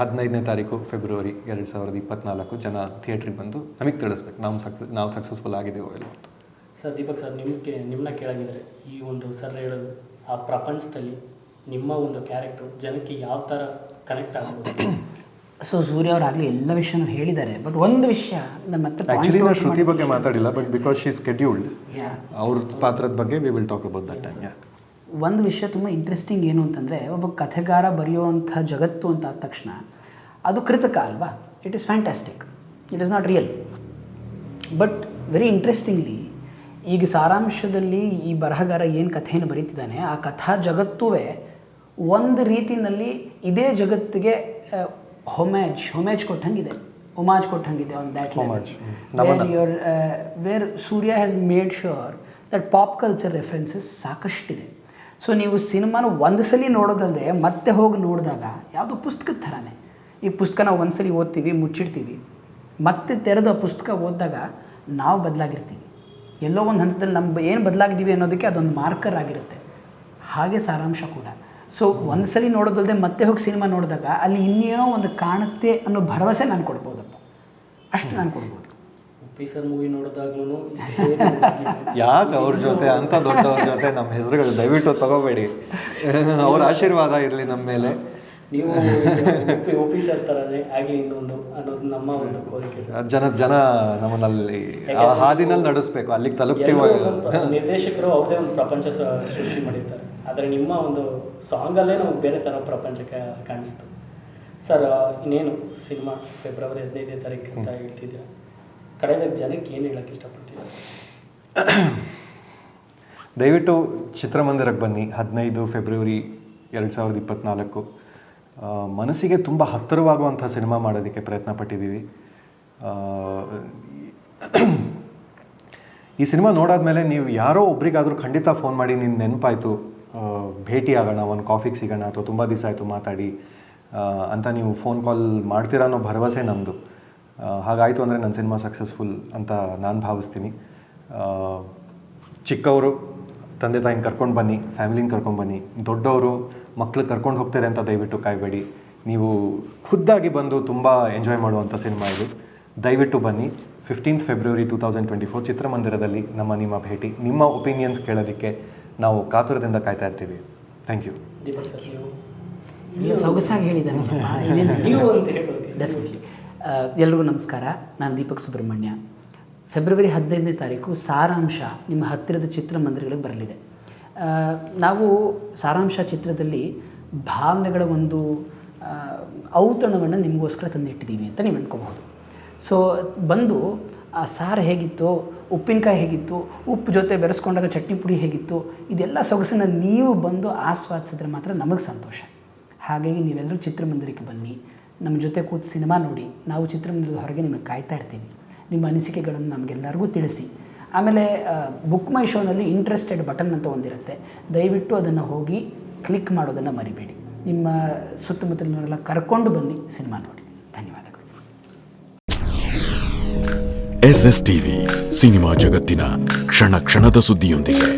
15ನೇ ತಾರೀಕು ಫೆಬ್ರವರಿ 2024 ಜನ ಥಿಯೇಟ್ರಿಗೆ ಬಂದು ನಮಗೆ ತಿಳಿಸ್ಬೇಕು ನಾವು ಸಕ್ಸಸ್ಫುಲ್ ಆಗಿದ್ದೀವೋ ಇಲ್ಲ ಅಂತ. ಸರ್ ದೀಪಕ್ ಸರ್, ನಿಮ್ಮನ್ನ ಕೇಳಾಗಿದ್ರೆ ಈ ಒಂದು ಸರ್ ಹೇಳೋದು ಆ ಪ್ರಪಂಚದಲ್ಲಿ ನಿಮ್ಮ ಒಂದು ಕ್ಯಾರೆಕ್ಟರ್ ಜನಕ್ಕೆ ಯಾವ ಥರ ಕನೆಕ್ಟ್ ಆಗ್ಬೋದು? ಸೊ ಸೂರ್ಯ ಅವರಾಗಲಿ ಎಲ್ಲ ವಿಷಯನೂ ಹೇಳಿದ್ದಾರೆ. ಬಟ್ ಒಂದು ವಿಷಯ ಮತ್ತೆ ಆ್ಯಕ್ಚುಲಿ ನಾನು ಶ್ರುತಿ ಬಗ್ಗೆ ಮಾತಾಡಿಲ್ಲ, but because she is scheduled ಅವ್ರ ಪಾತ್ರದ ಬಗ್ಗೆ we will talk about that time. ಒಂದು ವಿಷಯ ತುಂಬ ಇಂಟ್ರೆಸ್ಟಿಂಗ್ ಏನು ಅಂತಂದರೆ, ಒಬ್ಬ ಕಥೆಗಾರ ಬರೆಯುವಂಥ ಜಗತ್ತು ಅಂತ ಆದ ತಕ್ಷಣ ಅದು ಕೃತಕ ಅಲ್ವಾ? It is fantastic, it is not real. But very interestingly ಈಗ ಸಾರಾಂಶದಲ್ಲಿ ಈ ಬರಹಗಾರ ಏನು ಕಥೆಯನ್ನು ಬರೀತಿದ್ದಾನೆ, ಆ ಕಥಾ ಜಗತ್ತುವೇ ಒಂದು ರೀತಿಯಲ್ಲಿ ಇದೇ ಜಗತ್ತಿಗೆ ಹೊಮೇಜ್ ಕೊಟ್ಟಂಗಿದೆ, ಒಮಾಜ್ ಕೊಟ್ಟಂಗಿದೆ on that level. Where Surya has made sure that pop culture references ಸಾಕಷ್ಟಿದೆ. ಸೊ ನೀವು ಸಿನಿಮಾನ ಒಂದು ಸಲ ನೋಡೋದಲ್ಲದೆ ಮತ್ತೆ ಹೋಗಿ ನೋಡಿದಾಗ ಯಾವುದೋ ಪುಸ್ತಕದ ಥರನೇ. ಈ ಪುಸ್ತಕ ನಾವು ಒಂದು ಸಲ ಓದ್ತೀವಿ, ಮುಚ್ಚಿಡ್ತೀವಿ, ಮತ್ತೆ ತೆರೆದು ಆ ಪುಸ್ತಕ ಓದಿದಾಗ ನಾವು ಬದಲಾಗಿರ್ತೀವಿ. ಎಲ್ಲೋ ಒಂದು ಹಂತದಲ್ಲಿ ನಮ್ಮ ಏನು ಬದಲಾಗಿದ್ದೀವಿ ಅನ್ನೋದಕ್ಕೆ ಅದೊಂದು ಮಾರ್ಕರ್ ಆಗಿರುತ್ತೆ. ಹಾಗೆ ಸಾರಾಂಶ ಕೂಡ. ಸೊ ಒಂದು ಸಲ ನೋಡೋದಲ್ಲದೆ ಮತ್ತೆ ಹೋಗಿ ಸಿನಿಮಾ ನೋಡಿದಾಗ ಅಲ್ಲಿ ಇನ್ನೇನೋ ಒಂದು ಕಾಣುತ್ತೆ ಅನ್ನೋ ಭರವಸೆ ನಾನು ಕೊಡ್ಬೋದಪ್ಪ, ಅಷ್ಟು ನಾನು ಕೊಡ್ಬೋದು. ಆಫೀಸರ್ ಮೂವಿ ನೋಡಿದಾಗ್ಲೂ ಯಾಕೆ ಅವ್ರ ಜೊತೆ ಅಂಥ ದೊಡ್ಡವ್ರ ಜೊತೆ ನಮ್ಮ ಹೆಸರುಗಳು ದಯವಿಟ್ಟು ತಗೋಬೇಡಿ. ಅವ್ರ ಆಶೀರ್ವಾದ ಇರಲಿ ನಮ್ಮ ಮೇಲೆ. ನೀವು ಆಫೀಸರ್ ಥರನೇ ಆಗಲಿ ಇನ್ನೊಂದು ಅನ್ನೋದು ನಮ್ಮ ಒಂದು ಕೋರಿಕೆ ಸರ್. ಜನ ನಮ್ಮನ್ನಲ್ಲಿ ಆ ಹಾದಿನಲ್ಲಿ ನಡೆಸ್ಬೇಕು, ಅಲ್ಲಿಗೆ ತಲುಪ್ತೀವೋ. ನಿರ್ದೇಶಕರು ಅವ್ರದೇ ಒಂದು ಪ್ರಪಂಚ ಸೃಷ್ಟಿ ಮಾಡಿರ್ತಾರೆ, ಆದರೆ ನಿಮ್ಮ ಒಂದು ಸಾಂಗಲ್ಲೇ ನಮಗೆ ಬೇರೆ ಥರ ಪ್ರಪಂಚಕ್ಕೆ ಕಾಣಿಸ್ತು ಸರ್. ಇನ್ನೇನು ಸಿನಿಮಾ ಫೆಬ್ರವರಿ 15ನೇ ತಾರೀಕು ಅಂತ ಹೇಳ್ತಿದ್ದೀರಾ, ಕಡೆದಾಗ ಜನಕ್ಕೆ ಏನು ಹೇಳೋಕ್ಕೆ ಇಷ್ಟಪಡ್ತೀರಾ? ದಯವಿಟ್ಟು ಚಿತ್ರಮಂದಿರಕ್ಕೆ ಬನ್ನಿ. 15 ಫೆಬ್ರವರಿ 2024. ಮನಸ್ಸಿಗೆ ತುಂಬ ಹತ್ತಿರವಾಗುವಂಥ ಸಿನಿಮಾ ಮಾಡೋದಕ್ಕೆ ಪ್ರಯತ್ನ ಪಟ್ಟಿದ್ದೀವಿ. ಈ ಸಿನಿಮಾ ನೋಡಾದ್ಮೇಲೆ ನೀವು ಯಾರೋ ಒಬ್ರಿಗಾದರೂ ಖಂಡಿತ ಫೋನ್ ಮಾಡಿ ನಿನ್ನ ನೆನಪಾಯಿತು, ಭೇಟಿ ಆಗೋಣ, ಒಂದು ಕಾಫಿಗೆ ಸಿಗೋಣ, ಅಥವಾ ತುಂಬ ದಿವಸ ಆಯಿತು ಮಾತಾಡಿ ಅಂತ ನೀವು ಫೋನ್ ಕಾಲ್ ಮಾಡ್ತೀರಾ ಅನ್ನೋ ಭರವಸೆ ನಮ್ಮದು. ಹಾಗಾಯಿತು ಅಂದರೆ ನನ್ನ ಸಿನಿಮಾ ಸಕ್ಸಸ್ಫುಲ್ ಅಂತ ನಾನು ಭಾವಿಸ್ತೀನಿ. ಚಿಕ್ಕವರು ತಂದೆ ತಾಯಿನ ಕರ್ಕೊಂಡು ಬನ್ನಿ, ಫ್ಯಾಮಿಲಿನ ಕರ್ಕೊಂಡು ಬನ್ನಿ. ದೊಡ್ಡವರು ಮಕ್ಳು ಕರ್ಕೊಂಡು ಹೋಗ್ತಾರೆ ಅಂತ ದಯವಿಟ್ಟು ಕಾಯಬೇಡಿ. ನೀವು ಖುದ್ದಾಗಿ ಬಂದು ತುಂಬ ಎಂಜಾಯ್ ಮಾಡುವಂಥ ಸಿನಿಮಾ ಇದು. ದಯವಿಟ್ಟು ಬನ್ನಿ. 15th ಫೆಬ್ರವರಿ 2024 ಚಿತ್ರಮಂದಿರದಲ್ಲಿ ನಿಮ್ಮ ಭೇಟಿ. ನಿಮ್ಮ ಒಪಿನಿಯನ್ಸ್ ಕೇಳೋದಕ್ಕೆ ನಾವು ಕಾತುರದಿಂದ ಕಾಯ್ತಾ ಇರ್ತೀವಿ. Thank you. ದೀಪಕ್ ಸರ್, ಎಲ್ಲ ಸೊಗಸಾಗಿ ಹೇಳಿದ್ದಾನೆ. ನೀವು ಅಂತ ಹೇಳ್ಬೋದು. ಡೆಫಿನೆಟ್ಲಿ. ಎಲ್ರಿಗೂ ನಮಸ್ಕಾರ. ನಾನು ದೀಪಕ್ ಸುಬ್ರಹ್ಮಣ್ಯ. ಫೆಬ್ರವರಿ 15ನೇ ತಾರೀಕು ಸಾರಾಂಶ ನಿಮ್ಮ ಹತ್ತಿರದ ಚಿತ್ರಮಂದಿರಗಳಿಗೆ ಬರಲಿದೆ. ನಾವು ಸಾರಾಂಶ ಚಿತ್ರದಲ್ಲಿ ಭಾವನೆಗಳ ಒಂದು ಔತಣವನ್ನು ನಿಮಗೋಸ್ಕರ ತಂದಿಟ್ಟಿದ್ದೀವಿ ಅಂತ ನೀವು ಅನ್ಕೋಬಹುದು. ಸೊ ಬಂದು ಆ ಸಾರು ಹೇಗಿತ್ತು, ಉಪ್ಪಿನಕಾಯಿ ಹೇಗಿತ್ತು, ಉಪ್ಪು ಜೊತೆ ಬೆರೆಸ್ಕೊಂಡಾಗ ಚಟ್ನಿ ಪುಡಿ ಹೇಗಿತ್ತು, ಇದೆಲ್ಲ ಸೊಗಸನ್ನು ನೀವು ಬಂದು ಆಸ್ವಾದಿಸಿದ್ರೆ ಮಾತ್ರ ನಮಗೆ ಸಂತೋಷ. ಹಾಗಾಗಿ ನೀವೆಲ್ಲರೂ ಚಿತ್ರಮಂದಿರಕ್ಕೆ ಬನ್ನಿ, ನಮ್ಮ ಜೊತೆ ಕೂತು ಸಿನಿಮಾ ನೋಡಿ. ನಾವು ಚಿತ್ರಮಂದಿರದ ಹೊರಗೆ ನಿಮಗೆ ಕಾಯ್ತಾ ಇರ್ತೀವಿ. ನಿಮ್ಮ ಅನಿಸಿಕೆಗಳನ್ನು ನಮಗೆಲ್ಲರಿಗೂ ತಿಳಿಸಿ. ಆಮೇಲೆ ಬುಕ್ ಮೈ ಶೋನಲ್ಲಿ ಇಂಟ್ರೆಸ್ಟೆಡ್ ಬಟನ್ ಅಂತ ಒಂದಿರುತ್ತೆ, ದಯವಿಟ್ಟು ಅದನ್ನು ಹೋಗಿ ಕ್ಲಿಕ್ ಮಾಡೋದನ್ನು ಮರಿಬೇಡಿ. ನಿಮ್ಮ ಸುತ್ತಮುತ್ತಲಿನವರೆಲ್ಲ ಕರ್ಕೊಂಡು ಬನ್ನಿ, ಸಿನಿಮಾ ನೋಡಿ. ಧನ್ಯವಾದಗಳು. SS TV ಸಿನಿಮಾ ಜಗತ್ತಿನ ಕ್ಷಣ ಕ್ಷಣದ ಸುದ್ದಿಯೊಂದಿಗೆ.